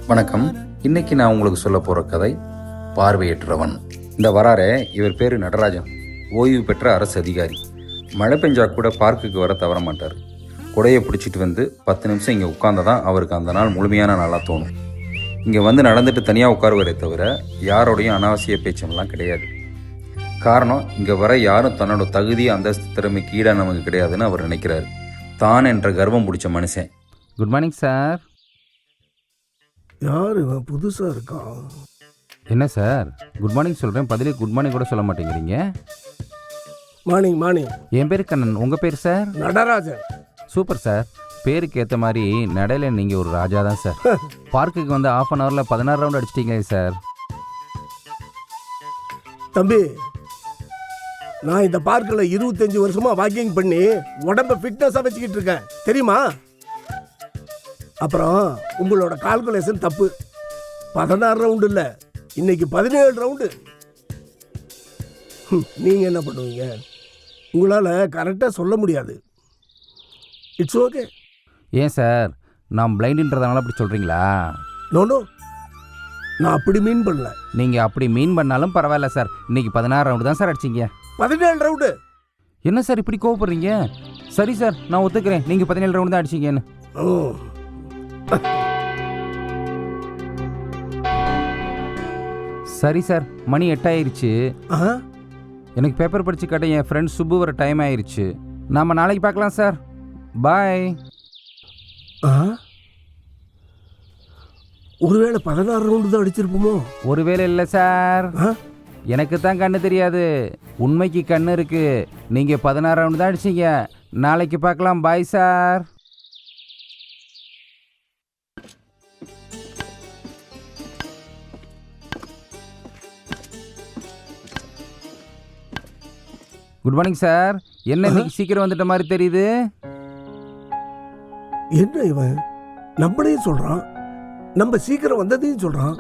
வணக்கம். இன்னைக்கு நான் உங்களுக்கு சொல்ல போகிற கதை பார்வையற்றவன். இந்த வராரே, இவர் பேர் நடராஜன். ஓய்வு பெற்ற அரசு அதிகாரி. மழை பெஞ்சா கூட பார்க்குக்கு வர தவற மாட்டார். குடையை பிடிச்சிட்டு வந்து 10 நிமிஷம் இங்கே உட்கார்ந்ததான் அவருக்கு அந்த நாள் முழுமையான நாளாக தோணும். இங்கே வந்து நடந்துட்டு தனியாக உட்காருவரே தவிர யாரோடையும் அனாவசிய பேச்சமெல்லாம் கிடையாது. காரணம், இங்கே வர யாரும் தன்னோட தகுதி அந்தஸ்து திறமைக்கு ஈடாக நமக்கு கிடையாதுன்னு அவர் நினைக்கிறார். தான் என்ற கர்வம் பிடிச்ச மனுஷன். Good morning sir. யார் இவன் புதுசாக இருக்கான்? என்ன சார், குட் மார்னிங் சொல்கிறேன், பதிலே குட் மார்னிங் கூட சொல்ல மாட்டேங்கிறீங்க. Morning morning. என் பேர் கண்ணன். உங்கள் பேர் சார்? நடராஜன். Super sir. பேருக்கு ஏற்ற மாதிரி நடையில் நீங்கள் ஒரு ராஜா தான் சார். பார்க்குக்கு வந்து 1/2 hourல 16 ரவுண்ட் அடிச்சிட்டீங்களே சார். தம்பி, நான் இந்த பார்க்கில் 25 வருஷமா வாக்கிங் பண்ணி உடம்ப ஃபிட்னஸாக வச்சுக்கிட்டு இருக்கேன், தெரியுமா? அப்புறம் உங்களோட கால்குலேஷன் தப்பு. 16 ரவுண்டு இல்லை, இன்னைக்கு 17 ரவுண்டு. நீங்கள் என்ன பண்ணுவீங்க? உங்களால் கரெக்டாக சொல்ல முடியாது. It's okay. ஏன் சார், நான் பிளைண்டுன்றதுனால அப்படி சொல்கிறீங்களா? நோ, நான் அப்படி மீன் பண்ணல. நீங்கள் அப்படி மீன் பண்ணாலும் பரவாயில்ல சார். இன்னைக்கு 16 ரவுண்டு தான் சார் அடிச்சிங்க. 17 ரவுண்டு. என்ன சார் இப்படி கோவப்படுறீங்க? சரி சார், நான் ஒத்துக்கிறேன், நீங்கள் 17 ரவுண்டு தான் அடிச்சிங்கன்னு. சரி சார், மணி 8 ஆயிருச்சு. எனக்கு பேப்பர் படித்து காட்ட என் ஃப்ரெண்ட் சுப்பு வர டைம் ஆயிருச்சு. நாம் நாளைக்கு பார்க்கலாம் சார். பாய். ஒருவேளை 16 ரவுண்டு தான் அடிச்சிருப்போமோ? ஒருவேளை இல்லை சார், எனக்கு தான் கண்ணு தெரியாது, உண்மைக்கு கண்ணு இருக்கு. நீங்கள் 16 ரவுண்டு தான் அடிச்சிங்க. நாளைக்கு பார்க்கலாம். Bye sir. Good morning sir. என்ன இன்னைக்கு சீக்கிரம் வந்துட்ட மாதிரி தெரியுது? என்ன இவன் நம்மளையும் சொல்றான், நம்ம சீக்கிரம் வந்ததையும் சொல்றான்.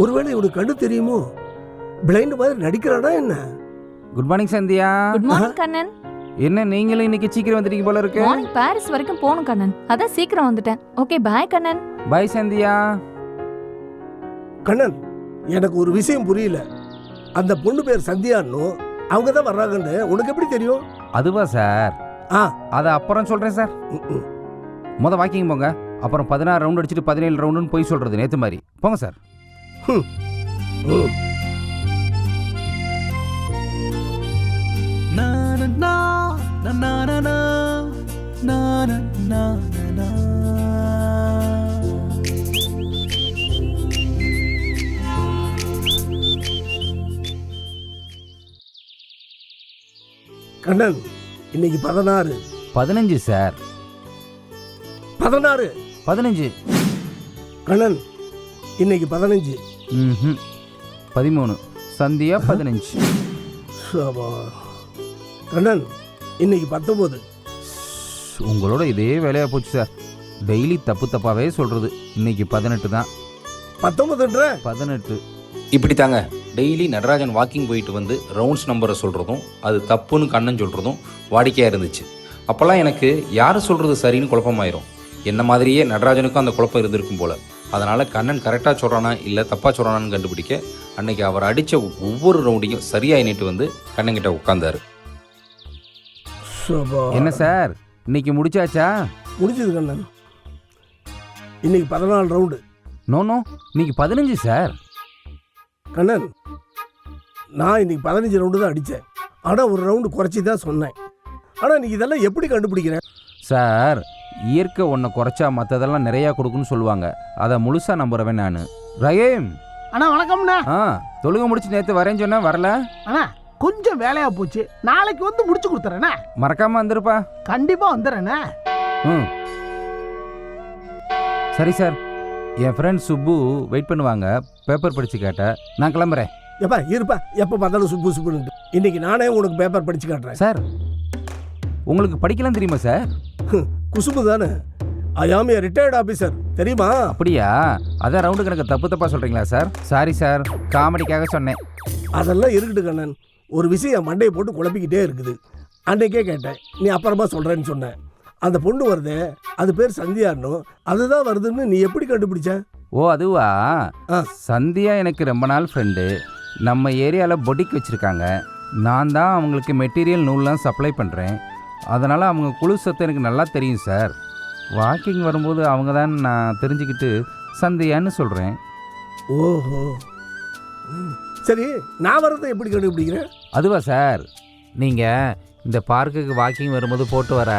ஒருவேளை இவனுக்கு கண்ணு தெரியுமோ? பிளைண்ட் மாதிரி நடிக்கிறானா என்ன? Good morning Sandhya. Good morning Kannan. என்ன நீங்களும் இன்னைக்கு சீக்கிரம் வந்துட்டீங்க போல இருக்கு. மார்னிங் பாரிஸ் வரைக்கும் போணும் கண்ணன், அதான் சீக்கிரம் வந்துட்டேன். Okay bye Kannan. Bye Sandhya. Kannan, எனக்கு ஒரு விஷயம் புரியல. அந்த பொண்ணு பேர் சந்தியான்னு, அவங்க தான் வர்றாங்கன்னு உனக்கு எப்படி தெரியும்? அதுவா சார், அதை அப்புறம் சொல்றேன் சார். வாக்கிங் போங்க, அப்புறம் 16 ரவுண்ட் அடிச்சுட்டு 17 ரவுண்டுன்னு போய் சொல்றது நேத்து மாதிரி போங்க சார். கண்ணன், இன்னைக்கு 16. 15 சார். 16. 15. கண்ணன், இன்னைக்கு 15. 13. சந்தியா 15. கண்ணன், இன்னைக்கு 19. உங்களோட இதே வேலையா போச்சு சார். டெய்லி தப்பு தப்பாவே சொல்றது. இன்னைக்கு 18 தான். 19. இப்படி தாங்க டெய்லி நடராஜன் வாக்கிங் போயிட்டு வந்து ரவுண்ட்ஸ் நம்பரை சொல்கிறதும் அது தப்புன்னு கண்ணன் சொல்கிறதும் வாடிக்கையாக இருந்துச்சு. அப்போல்லாம் எனக்கு யார் சொல்கிறது சரின்னு குழப்பமாயிரும். என்ன மாதிரியே நடராஜனுக்கும் அந்த குழப்பம் இருந்திருக்கும் போல். அதனால் கண்ணன் கரெக்டாக சொல்கிறானா இல்லை தப்பாக சொல்கிறானான்னு கண்டுபிடிக்க அன்னைக்கு அவர் அடித்த ஒவ்வொரு ரவுண்டையும் சரியாக எண்ணிட்டு வந்து கண்ணன்கிட்ட உட்கார்ந்தாரு. என்ன சார், இன்னைக்கு முடிச்சாச்சா? முடிச்சது கண்ணன். இன்னைக்கு 14 ரவுண்டு. நோ, இன்னைக்கு 15 சார். கண்ணன், நான் இன்னைக்கு 15 ரவுண்டு தான் அடித்தேன். ஆனால் ஒரு ரவுண்டு குறைச்சி தான் சொன்னேன். ஆனால் நீ இதெல்லாம் எப்படி கண்டுபிடிக்கிறேன்? சார், இயற்கை ஒன்றை குறைச்சா மற்றதெல்லாம் நிறையா கொடுக்குன்னு சொல்லுவாங்க. அதை முழுசாக நம்புறவன் நான். ரஹீம் அண்ணா வணக்கம்ண்ணா. தொழுக முடிச்சு நேற்று வரேன்னு சொன்னேன், வரல. அண்ணா கொஞ்சம் வேலையா போச்சு, நாளைக்கு வந்து முடிச்சு கொடுத்துறேண்ணா. மறக்காம வந்துருப்பா. கண்டிப்பாக வந்துடுறேண்ணா. சரி சார், என் ஃப்ரெண்ட் சுப்பு வெயிட் பண்ணுவாங்க. பேப்பர் படித்து கேட்ட நான் கிளம்புறேன். எப்பா இருப்பா, எப்போ பார்த்தாலும் சுப்பு சுப்புன்னு. இன்னைக்கு நானே உனக்கு பேப்பர் படித்து காட்டுறேன். சார், உங்களுக்கு படிக்கலாம் தெரியுமா சார்? குசும்பு தானே. ஐ ஆம் ஏ ரிட்டையர்ட் ஆஃபீஸர், தெரியுமா? அப்படியா? அதான் ரவுண்டு கணக்கு தப்பு தப்பாக சொல்கிறீங்களா சார்? சாரி சார், காமெடிக்காக சொன்னேன். அதெல்லாம் இருக்கட்டு கண்ணன். ஒரு விஷயம் மண்டையை போட்டு குழப்பிக்கிட்டே இருக்குது. அன்னைக்கே கேட்டேன், நீ அப்புறமா சொல்கிறேன்னு சொன்னேன். அந்த பொண்ணு வருது, அது பேர் சந்தியான்னு, அதுதான் வருதுன்னு நீ எப்படி கண்டுபிடிச்ச? ஓ அதுவா, ஆ. சந்தியா எனக்கு ரொம்ப நாள் ஃப்ரெண்டு. நம்ம ஏரியாவில் பொட்டிக் வச்சுருக்காங்க. நான் தான் அவங்களுக்கு மெட்டீரியல் நூல்லாம் சப்ளை பண்ணுறேன். அதனால் அவங்க குழு சத்து எனக்கு நல்லா தெரியும் சார். வாக்கிங் வரும்போது அவங்க தான் நான் தெரிஞ்சுக்கிட்டு சந்தியான்னு சொல்கிறேன். ஓஹோ. சரி, நான் வரதை எப்படி கண்டுபிடிக்கிறேன்? அதுவா சார், நீங்கள் இந்த பார்க்குக்கு வாக்கிங் வரும்போது போட்டு வர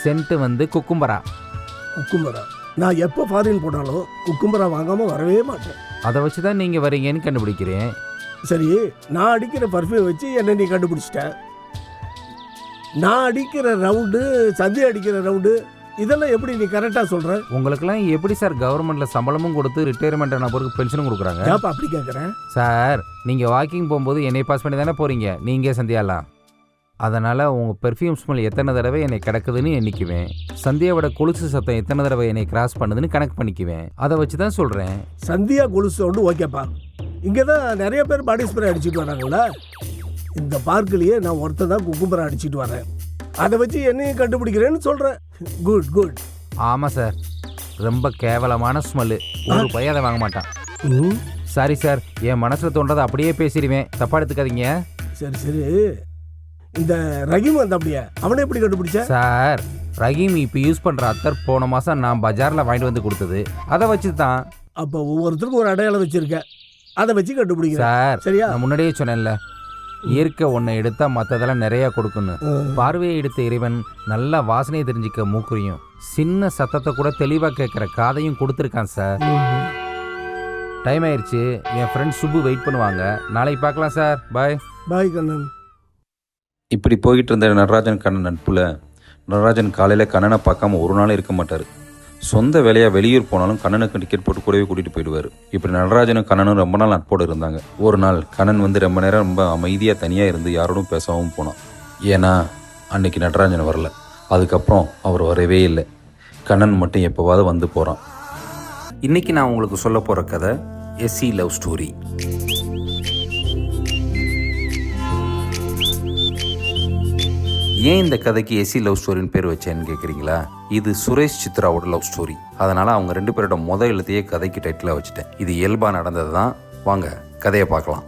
சென்ட்டு வந்து குக்கும்பரா. குக்கும்பரா? நான் எப்போ ஃபாரின் போனாலும் குக்கும்பரா வாங்காமல் வரவே மாட்டேன். அதை வச்சு தான் நீங்கள் வரீங்கன்னு கண்டுபிடிக்கிறேன். சரி, நான் அடிக்கிற பர்ஃப்யூம் வச்சு என்ன நீ கண்டுபிடிச்சிட்ட. நான் அடிக்கிற ரவுண்டு, சந்தியா அடிக்கிற ரவுண்டு, இதெல்லாம் எப்படி நீ கரெக்டாக சொல்கிற? உங்களுக்கெல்லாம் எப்படி சார் கவர்மெண்ட்டில் சம்பளமும் கொடுத்து ரிட்டையர்மெண்ட் ஆன பிறகு பென்ஷனும் கொடுக்குறாங்க? ஏப்பா அப்படி கேட்குறேன்? சார், நீங்கள் வாக்கிங் போகும்போது என்னை பாஸ் பண்ணி தானே போகிறீங்க, நீங்கள் சந்தியாலாம். அதனால் உங்கள் பெர்ஃப்யூம் ஸ்மெல் எத்தனை தடவை என்னை கிடக்குதுன்னு எண்ணிக்குவேன். சந்தியாவோட கொலுசு சத்தம் எத்தனை தடவை என்னை கிராஸ் பண்ணுதுன்னு கணக்கு பண்ணிக்குவேன். அதை வச்சு தான் சொல்கிறேன். சந்தியா கொலுசு சவுண்டு ஓகேப்பா. இங்கே தான் நிறைய பேர் பாடி ஸ்ப்ரே அடிச்சுட்டு வராங்களா? இந்த பார்க்கிலேயே நான் ஒருத்தர் தான் குக்கும்பரா அடிச்சுட்டு வரேன். அதை வச்சு என்னையும் கண்டுபிடிக்கிறேன்னு சொல்கிறேன். Good good. ஆமாம் சார், ரொம்ப கேவலமான ஸ்மெல்லு. ஒரு பையன் அதை வாங்க மாட்டான். சாரி சார், என் மனசில் தோன்றதை அப்படியே பேசிடுவேன், தப்பாக எடுத்துக்காதீங்க. சரி சரி, இந்த ரஹீம் வந்த அப்படியே, அவனை எப்படி கண்டுபிடிச்ச? சார், ரஹீம் இப்போ யூஸ் பண்ணுற அத்தர் போன மாதம் நான் பஜாரில் வாங்கிட்டு வந்து கொடுத்தது. அதை வச்சு தான். அப்போ ஒவ்வொருத்தருக்கும் ஒரு அடையாளம் வச்சிருக்கேன், அதை வச்சு கண்டுபிடிக்கிறேன். சார், சரியா? நான் முன்னாடியே சொன்னேன்ல, இயற்கை ஒன்றை எடுத்தால் மற்றதெல்லாம் நிறையா கொடுக்கணும். பார்வையை எடுத்த இறைவன் நல்லா வாசனையை தெரிஞ்சிக்க மூக்குறியும், சின்ன சத்தத்தை கூட தெளிவாக கேட்குற காதையும் கொடுத்துருக்கான் சார். டைம் ஆயிடுச்சு, என் ஃப்ரெண்ட் சுப்பு வெயிட் பண்ணுவாங்க. நாளைக்கு பார்க்கலாம் சார். பாய். பாய் கண்ணன். இப்படி போய்கிட்டு இருந்த நடராஜன் கண்ணன் நட்பில் நடராஜன் காலையில் கண்ணனை பார்க்காம ஒரு நாள் இருக்க மாட்டார். சொந்த வேலையாக வெளியூர் போனாலும் கண்ணனுக்கு டிக்கெட் போட்டு கூடவே கூட்டிகிட்டு போயிடுவார். இப்படி நடராஜனும் கண்ணனும் ரொம்ப நாள் நட்போடு இருந்தாங்க. ஒரு நாள் கண்ணன் வந்து ரொம்ப நேரம் ரொம்ப அமைதியாக தனியாக இருந்து யாரோடும் பேசாமல் போனான். ஏன்னா அன்னைக்கு நடராஜன் வரல. அதுக்கப்புறம் அவர் வரவே இல்லை. கண்ணன் மட்டும் எப்போவாவது வந்து போகிறான். இன்றைக்கி நான் உங்களுக்கு சொல்ல போகிற கதை எஸ்சி லவ் ஸ்டோரி. ஏன் இந்த கதைக்கு எஸ்சி லவ் ஸ்டோரின்னு பேர் வச்சேன்னு கேட்குறீங்களா? இது சுரேஷ் சித்ராவோட லவ் ஸ்டோரி. அதனால் அவங்க 2 பேரோட முதல் எழுத்தையே கதைக்கு டைட்டிலாக வச்சுட்டேன். இது இயல்பாக நடந்தது தான். வாங்க கதையை பார்க்கலாம்.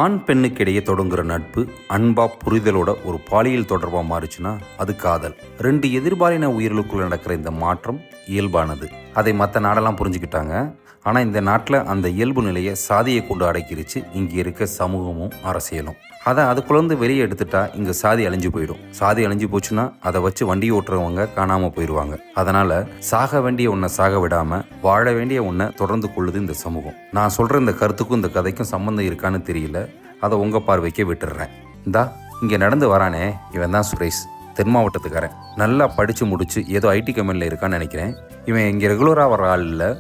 ஆண் பெண்ணுக்கு இடையே தொடங்குற நட்பு அன்பா புரிதலோட ஒரு பாலியல் தொடர்பாக மாறுச்சுன்னா அது காதல். 2 எதிர்பாலின உயிர்களுக்குள்ள நடக்கிற இந்த மாற்றம் இயல்பானது. அதை மற்ற நாடெல்லாம் புரிஞ்சுக்கிட்டாங்க. ஆனால் இந்த நாட்டில் அந்த இயல்பு நிலையை சாதியை கொண்டு அடக்கிருச்சு இங்கே இருக்க சமூகமும் அரசியலும். அதை அதுக்குள்ளேருந்து வெளியே எடுத்துட்டா இங்கே சாதி அழிஞ்சு போயிடும். சாதி அழிஞ்சு போச்சுன்னா அதை வச்சு வண்டி ஓட்டுறவங்க காணாமல் போயிடுவாங்க. அதனால் சாக வேண்டிய ஒன்றை சாக விடாமல் வாழ வேண்டிய ஒன்றை தொடர்ந்து கொள்ளுது இந்த சமூகம். நான் சொல்கிற இந்த கருத்துக்கும் இந்த கதைக்கும் சம்மந்தம் இருக்கான்னு தெரியல. அதை உங்கள் பார்வைக்கே விட்டுடுறேன். இந்தா இங்கே நடந்து வரானே, இவன் தான் சுரேஷ், தென் மாவட்டத்துக்காரன். நல்லா படித்து முடிச்சு ஏதோ ஐடி கம்பெனியில் இருக்கான்னு நினைக்கிறேன். இவன் இங்கே ரெகுலராக வர ஆள் இல்லை.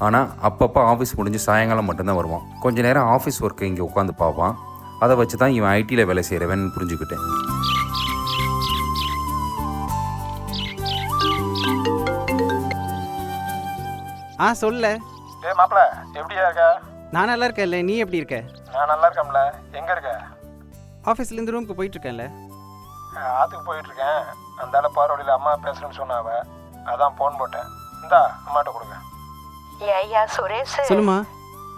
ஆனால் அப்பப்போ ஆஃபீஸ் முடிஞ்சு சாயங்காலம் மட்டும்தான் வருவான். கொஞ்ச நேரம் ஆஃபீஸ் ஒர்க்கை இங்கே உட்காந்து பார்ப்பான். அதை வச்சு தான் இவன் ஐடியில் வேலை செய்கிறவன் புரிஞ்சுக்கிட்டேன். சொல்ல. மாப்பிள்ள எப்படியா இருக்க? நான் நல்லா இருக்கேன்ல, நீ எப்படி இருக்க? நான் நல்லா இருக்கேன்ல. எங்க இருக்க? ஆஃபீஸ்லேருந்து ரூமுக்கு போயிட்டு இருக்கேன்ல. ஆத்துக்கு போயிட்டு இருக்கேன். அந்த பார்வடியில் அம்மா பேசுறேன்னு சொன்னாவ, அதான் போன் போட்டேன். இந்தா அம்மாட்ட கொடுங்க. ஐயா சுரேஷ், சொல்லுமா.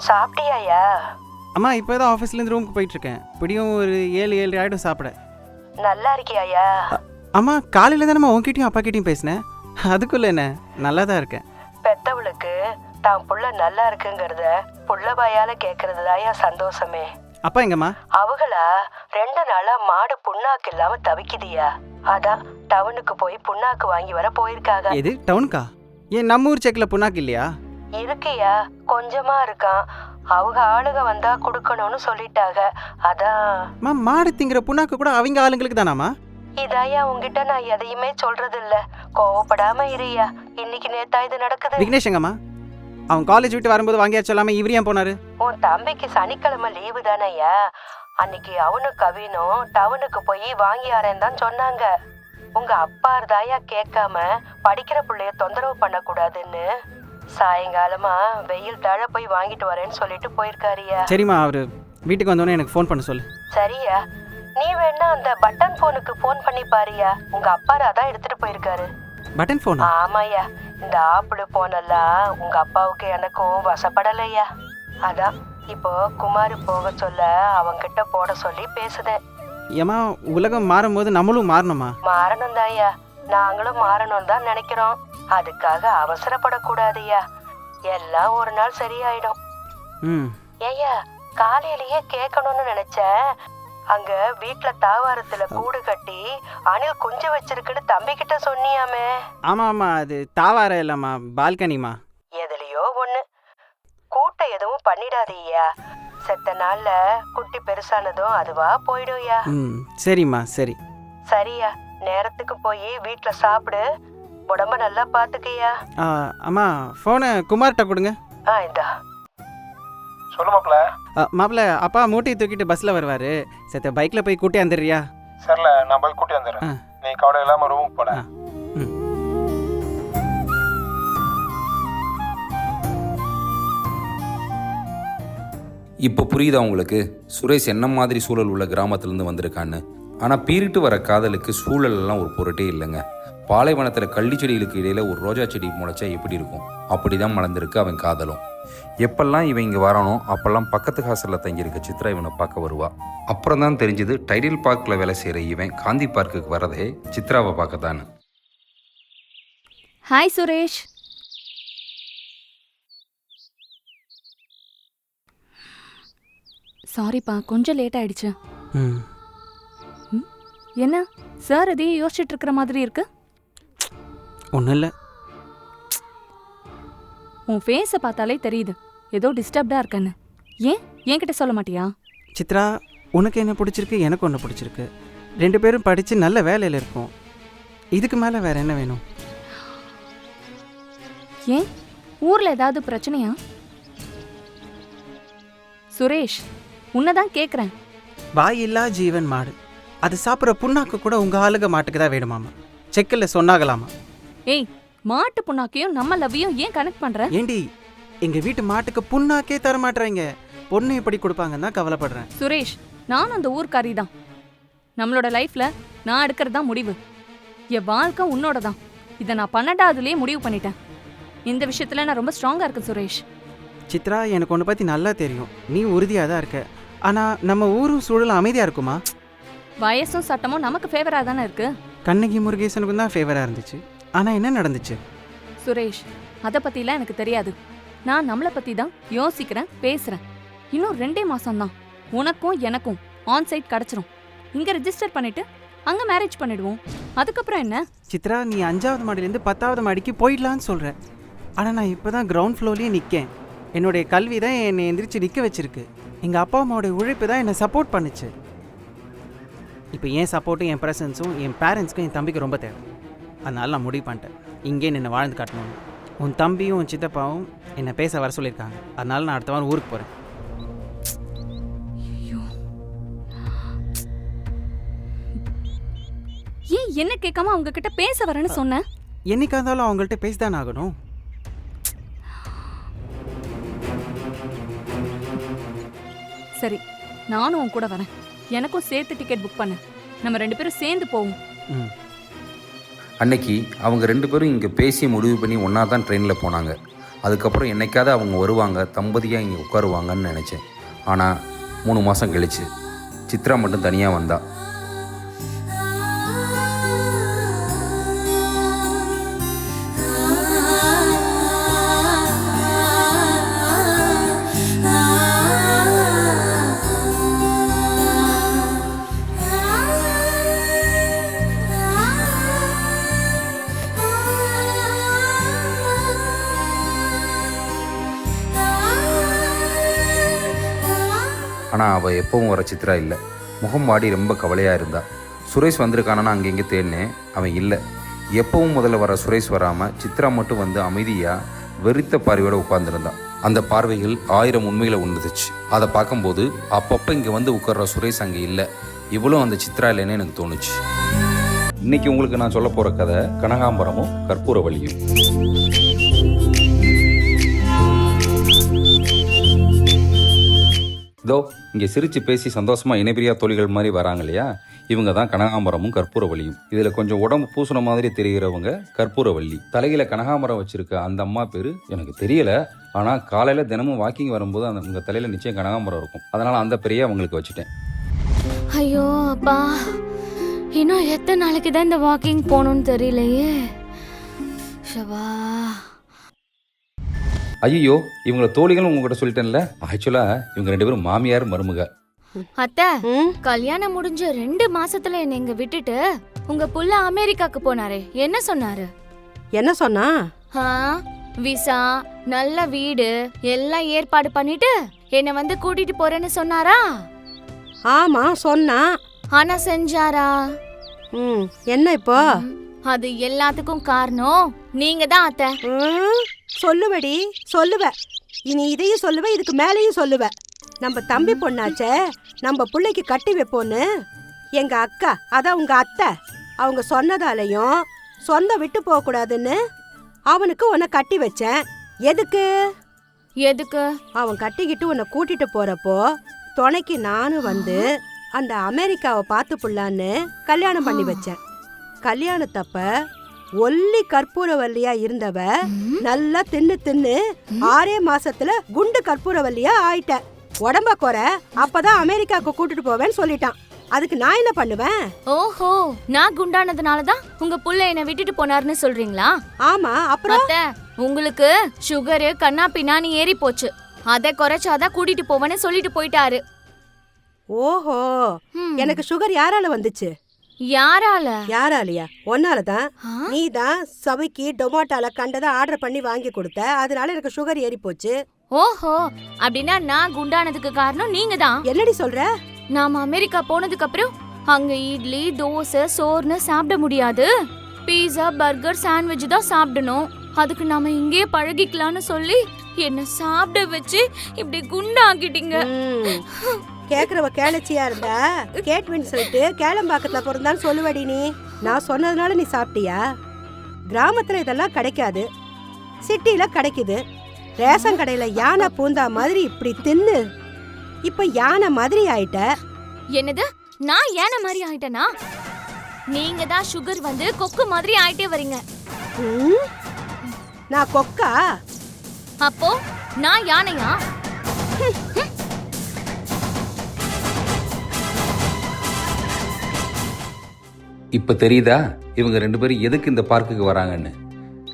சாப்பிட்டியாயா? அம்மா இப்போ தான் ஆஃபீஸ்லேருந்து ரூமுக்கு போயிட்டு இருக்கேன். இப்படியும் ஒரு 7 ஆகிடும் சாப்பிட. நல்லா இருக்கியாயா? அம்மா காலையில் தானம்மா உன்கிட்டயும் அப்பா கிட்டையும் பேசினேன். அதுக்குள்ள என்ன, நல்லா தான் இருக்கேன். பெத்தவளுக்கு தான் புள்ள நல்லா இருக்குங்கிறத புள்ள வாயால கேட்கறது தாயா சந்தோஷமே. அப்பா எங்கம்மா? அவங்களா 2 நாளா மாடு புண்ணாக்கு இல்லாம தவிக்குதியா, அதான் டவுனுக்கு போய் புண்ணாக்கு வாங்கி வர போயிருக்காங்க. எது டவுனுக்கா? ஏன் நம்ம ஊர் செக்கில் புண்ணாக்கு இல்லையா? இருக்கியா, கொஞ்சமா இருக்கான். அவங்க ஆளுங்க வந்தா கொடுக்கணும்னு சொல்லிட்டாங்க. அதான் மாடு திங்கிற புண்ணாக்கு கூட அவங்க ஆளுங்களுக்கு தானாமா? இதாயா உங்ககிட்ட நான் எதையுமே சொல்றது இல்ல, கோவப்படாம இருயா. இன்னைக்கு நேத்தா இது நடக்குது. விக்னேஷ் எங்கம்மா? அவன் காலேஜ் விட்டு வரும்போது வாங்கியா சொல்லாம இவர் ஏன் போனாரு? உன் தம்பிக்கு சனிக்கிழமை லீவு தானேயா, அன்னைக்கு அவனும் கவினும் டவுனுக்கு போய் வாங்கியாரேன்னு தான் சொன்னாங்க. உங்க அப்பா தாயா கேட்காம படிக்கிற பிள்ளைய தொந்தரவு பண்ணக்கூடாதுன்னு சாயங்காலமா வெயில் தாழ போய் வாங்கிட்டு வரேன்னு சொல்லிட்டு போயிருக்காருயா. சரிம்மா, அவரு வீட்டுக்கு வந்தோடனே எனக்கு ஃபோன் பண்ண சொல்லு. சரியா, நீ வேணா அந்த பட்டன் போனுக்கு ஃபோன் பண்ணி பாருயா. உங்க அப்பா அதான் எடுத்துட்டு போயிருக்காரு. பட்டன் ஃபோனா? ஆமாய்யா, இந்த ஆப்பிள் போனெல்லாம் உங்க அப்பாவுக்கு எனக்கும் வசப்படலையா. அதான் இப்போ குமார் போக சொல்ல அவங்கிட்ட போட சொல்லி பேசுதேன். ஏமா உலகம் மாறும் போது நம்மளும் மாறணுமா? மாறணும் தான்யா, நாங்களும் மாறணும் தான் நினைக்கிறோம். அதுக்காக அவசரப்படக்கூடாதுயா. எல்லாம் ஒரு நாள் சரியாயிடும். ம். ஏய்யா, காலையிலேயே கேட்கணும்னு நினைச்சேன். அங்க வீட்டுல தாவாரத்துல கூடு கட்டி அணில் குஞ்சு வச்சிருக்குன்னு தம்பி கிட்ட சொன்னியாமே. ஆமாம், அது தாவார இல்லைம்மா, பால்கனிமா. எதுலயோ ஒண்ணு. கூட்ட எதுவும் பண்ணிடாதீயா. செத்த நாள்ல குட்டி பெருசானதும் அதுவா போயிடும்யா. ம், சரிம்மா, சரி. சரியா, நேரத்துக்கு போய் வீட்டுல சாப்பிடு. உடம்ப நல்லா பாத்துக்கியா. அம்மா, ஃபோனை குமார்கிட்ட கொடுங்க. இந்தா. சொல்லு மாப்ள. மாப்பிள்ள, அப்பா மூட்டையை தூக்கிட்டு பஸ்ஸில் வருவார். சேர்த்த பைக்கில் போய் கூட்டி வந்துடுறியா? சரில, நான் போய் கூட்டி வந்துடுறேன். நீ கவலை இல்லாம ரூமுக்கு போட. ம். இப்போ புரியுதா உங்களுக்கு சுரேஷ் என்ன மாதிரி சூழல் உள்ள கிராமத்துலேருந்து வந்திருக்கான்னு? ஆனால் பீரிட்டு வர காதலுக்கு சூழலெல்லாம் ஒரு பொருட்டே இல்லைங்க. பாலைவனத்தில் கள்ளி செடிகளுக்கு இடையில் ஒரு ரோஜா செடி முளைச்சா எப்படி இருக்கும், அப்படி தான் மலர்ந்துருக்கு அவன் காதலும். எப்பெல்லாம் இவன் இங்கே வரானோ அப்போல்லாம் பக்கத்து ஹாஸ்டலில் தங்கியிருக்க சித்ரா இவனை பார்க்க வருவா. அப்புறம் தான் தெரிஞ்சது டைடல் பார்க்கில் வேலை செய்கிற இவன் காந்தி பார்க்குக்கு வரதே சித்ராவை பார்க்க தானே. ஹாய் சுரேஷ். சாரிப்பா, கொஞ்சம் லேட் ஆயிடுச்சு. ம். என்ன சார் எதையும் யோசிச்சுட்டு இருக்கிற மாதிரி இருக்கு? ஒன்றும் இல்லை. உன் ஃபேஸை பார்த்தாலே தெரியுது ஏதோ டிஸ்டர்ப்டா இருக்கன்னு. ஏன் என்கிட்ட சொல்ல மாட்டியா? சித்ரா, உனக்கு என்ன பிடிச்சிருக்கு, எனக்கு ஒன்று பிடிச்சிருக்கு. 2 பேரும் படித்து நல்ல வேலையில் இருக்கோம். இதுக்கு மேலே வேற என்ன வேணும்? ஏன் ஊர்ல ஏதாவது பிரச்சனையா? சுரேஷ், உன்னதான் கேக்குறேன். வாயில்லா ஜீவன் மாடு, அது சாப்பிட்ற புண்ணாக்கு கூட உங்கள் ஆளுக மாட்டுக்கு தான் வேணுமாமா. செக்கில் சொன்னாகலாமா? ஏய், மாட்டு புண்ணாக்கையும் நம்ம லவ்வையும் ஏன் கனெக்ட் பண்ற? ஏண்டி, எங்கள் வீட்டு மாட்டுக்கு புண்ணாக்கே தர மாட்டேறீங்க. பொண்ணு எப்படி கொடுப்பாங்கன்னு தான் கவலைப்படுறேன். சுரேஷ், நானும் அந்த ஊர்க்காரி தான். நம்மளோட லைஃப்ல நான் எடுக்கிறது தான் முடிவு. என் வாழ்க்கை உன்னோட தான். இதை நான் 12வதுலயே முடிவு பண்ணிட்டேன். இந்த விஷயத்துல நான் ரொம்ப ஸ்ட்ராங்கா இருக்கேன் சுரேஷ். சித்ரா, எனக்கு ஒன்று பற்றி நல்லா தெரியும். நீ உறுதியாக தான் இருக்க. ஆனால் நம்ம ஊரும் சூழலும் அமைதியாக இருக்குமா? வயசும் சட்டமும் நமக்கு ஃபேவரா தானே இருக்கு. கண்ணகி முருகேசனுக்கும் தான் ஃபேவராக இருந்துச்சு. ஆனால் என்ன நடந்துச்சு? சுரேஷ், அதை பத்திலாம் எனக்கு தெரியாது. நான் நம்மளை பத்தி தான் யோசிக்கிறேன், பேசுறேன். இன்னும் 2 மாசம்தான் உனக்கும் எனக்கும் ஆன் சைட் கிடைச்சிரும். இங்க ரெஜிஸ்டர் பண்ணிட்டு அங்க மேரேஜ் பண்ணிடுவோம். அதுக்கப்புறம் என்ன? சித்ரா, நீ 5வது மாடிலேருந்து 10வது மாடிக்கு போயிடலான்னு சொல்கிற. ஆனால் நான் இப்போ தான் கிரவுண்ட் ஃப்ளோர்லேயே நிற்கேன். என்னுடைய கல்வி தான் என்னை எந்திரிச்சு நிற்க வச்சிருக்கு. எங்கள் அப்பா அம்மாவோடைய உழைப்பு தான் என்னை சப்போர்ட் பண்ணுச்சு. இப்போ என் சப்போர்ட்டும் என் ப்ரெசன்ஸும் என் பேரண்ட்ஸ்க்கும் என் தம்பிக்கு ரொம்ப தேவை. அதனால நான் முடிவு பண்ணிட்டேன், இங்கே நின்று வாழ்ந்து காட்டணும். உன் தம்பியும் உன் சித்தப்பாவும் என்னை பேச வர சொல்லியிருக்காங்க. அதனால நான் அடுத்த வாரம் ஊருக்கு போகிறேன். ஏன் என்ன கேட்காம அவங்க கிட்ட பேச வரேன்னு சொன்னேன்? என்னைக்கா இருந்தாலும் அவங்கள்ட்ட பேசிதானே ஆகணும். சரி, நானும் உன் கூட வரேன். எனக்கும் சேர்த்து டிக்கெட் புக் பண்ணு. நம்ம 2 பேரும் சேர்ந்து போவோம். ம். அன்னைக்கு அவங்க 2 பேரும் இங்கே பேசி முடிவு பண்ணி ஒன்றா தான் ட்ரெயினில் போனாங்க. அதுக்கப்புறம் என்னைக்காவது அவங்க வருவாங்க, தம்பதியாக இங்கே உட்காருவாங்கன்னு நினச்சேன். ஆனால் 3 மாதம் கழிச்சு சித்ரா மட்டும் தனியாக வந்தா. ஆனால் அவள் எப்பவும் வர சித்ரா இல்லை. முகம் வாடி ரொம்ப கவலையாக இருந்தா. சுரேஷ் வந்திருக்கானான்னு அங்கெங்கே தேடினேன், அவன் இல்லை. எப்பவும் முதல்ல வர சுரேஷ் வராமல் சித்ரா மட்டும் வந்து அமைதியாக வெறித்த பார்வையோடு உட்கார்ந்துருந்தான். அந்த பார்வைகள் 1000 உண்மைகளை உணர்ந்துச்சு. அதை பார்க்கும்போது அப்பப்போ இங்கே வந்து உட்கார்ற சுரேஷ் அங்கே இல்லை, இவ்வளோ அந்த சித்ரா இல்லைன்னு எனக்கு தோணுச்சு. இன்னைக்கு உங்களுக்கு நான் சொல்ல போகிற கதை கனகாம்பரமும் கற்பூரவள்ளியும். இதோ இங்கே சிரித்து பேசி சந்தோஷமாக இணைபிரியா தோழிகள் மாதிரி வராங்க இல்லையா, இவங்க தான் கனகாம்பரமும் கற்பூரவள்ளியும். இதில் கொஞ்சம் உடம்பு பூசுன மாதிரி தெரிகிறவங்க கற்பூரவள்ளி. தலையில் கனகாம்பரம் வச்சுருக்க அந்த அம்மா பேர் எனக்கு தெரியலை. ஆனால் காலையில் தினமும் வாக்கிங் வரும்போது அந்த உங்கள் தலையில் நிச்சயம் கனகாம்பரம் இருக்கும். அதனால் அந்த பெரிய அவங்களுக்கு வச்சுட்டேன். ஐயோ அப்பா, இன்னும் எத்தனை நாளைக்கு தான் இந்த வாக்கிங் போகணும்னு தெரியலையே. ஷபா. ஐயோ, இவங்கள தோழிகள் உங்ககிட்ட சொல்லிட்டேன்ல. ஆக்சுவலாக இவங்க 2 பேரும் மாமியார் மருமக. அத்தை, கல்யாணம் முடிஞ்ச 2 மாசத்துல என்னை இங்க விட்டுட்டு உங்க புள்ள அமெரிக்காக்கு போனாரே, என்ன சொன்னாரு? என்ன சொன்னா? விசா, நல்ல வீடு எல்லாம் ஏற்பாடு பண்ணிட்டு என்னை வந்து கூட்டிட்டு போறேன்னு சொன்னாரா? ஆமா சொன்னா. ஆனா செஞ்சாரா? என்ன இப்போ? அது எல்லாத்துக்கும் காரணம் நீங்க தான் அத்தை. சொல்லுவடி, சொல்லுவ. இனி இதையும் சொல்லுவ, இதுக்கு மேலேயும் சொல்லுவ. நம்ம தம்பி பொண்ணாச்சே, நம்ம பிள்ளைக்கு கட்டி வைப்போன்னு எங்க அக்கா, அதான் உங்க அத்தை, அவங்க சொன்னதாலையும் சொந்தம் விட்டு போக கூடாதுன்னு அவனுக்கு உன்னை கட்டி வச்சேன். எதுக்கு? எதுக்கு? அவன் கட்டிக்கிட்டு உன்னை கூட்டிட்டு போறப்போ துணைக்கு நானும் வந்து அந்த அமெரிக்காவை பார்த்து புள்ளான்னு கல்யாணம் பண்ணி வச்சேன். கல்யாணத்தப்ப ஒல்லி கற்பூரவல்லியா இருந்தவ நல்லா தின்னு தின்னு 6 மாசத்துல குண்டு கற்பூரவல்லியா ஆயிட்ட. உடம்ப குறை, அப்பதான் அமெரிக்காவுக்கு கூட்டிட்டு போவேன்னு சொல்லிட்டான். அதுக்கு நான் என்ன பண்ணுவேன்? ஓஹோ, நான் குண்டானதுனாலதான் உங்க புள்ள என்னை விட்டுட்டு போனாருன்னு சொல்றீங்களா? ஆமா, அப்புறம் உங்களுக்கு சுகரு கண்ணா பின்னான்னு ஏறி போச்சு, அதை குறைச்சாதான் கூட்டிட்டு போவேன்னு சொல்லிட்டு போயிட்டாரு. ஓஹோ, எனக்கு சுகர் யாரால வந்துச்சு? யாரால? யாராலையா? ஒன்னாலதான். நீ தான் சபைக்கு டொமேட்டோல கண்டதை ஆர்டர் பண்ணி வாங்கி கொடுத்த, அதனால எனக்கு சுகர் ஏறி போச்சு. ஓஹோ, அப்படின்னா நான் குண்டானதுக்கு காரணம் நீங்க தான். என்னடி சொல்ற? நாம அமெரிக்கா போனதுக்கு அப்புறம் அங்க இட்லி தோசை சோறுன்னு சாப்பிட முடியாது, பீஸா பர்கர் சாண்ட்விச் தான் சாப்பிடணும். அதுக்கு நாம இங்கே பழகிக்கலாம்னு சொல்லி என்ன சாப்பிட வச்சு இப்படி குண்டாக்கிட்டீங்க. கேக்குறவ கேளச்சியா இருந்தா கேட்வின் சொல்லிட்டு கேளம்பாக்கத்துல பிறந்தான்னு சொல்லுவடி. நீ நான் சொன்னதுனால நீ சாப்பிட்டியா? கிராமத்துல இதெல்லாம் கிடைக்காது, சிட்டில கிடைக்குது. ரேஷன் கடையில யானை பூந்தா மாதிரி இப்படி தின்னு இப்ப யானை மாதிரி ஆயிட்ட. என்னது? நான் யானை மாதிரி ஆயிட்டேனா? நீங்க தான் சுகர் வந்து கொக்கு மாதிரி ஆயிட்டே வரீங்க. நான் கொக்கா? அப்போ நான் யானையா? இப்போ தெரியுதா இவங்க 2 பேரும் எதுக்கு இந்த பார்க்குக்கு வராங்கன்னு?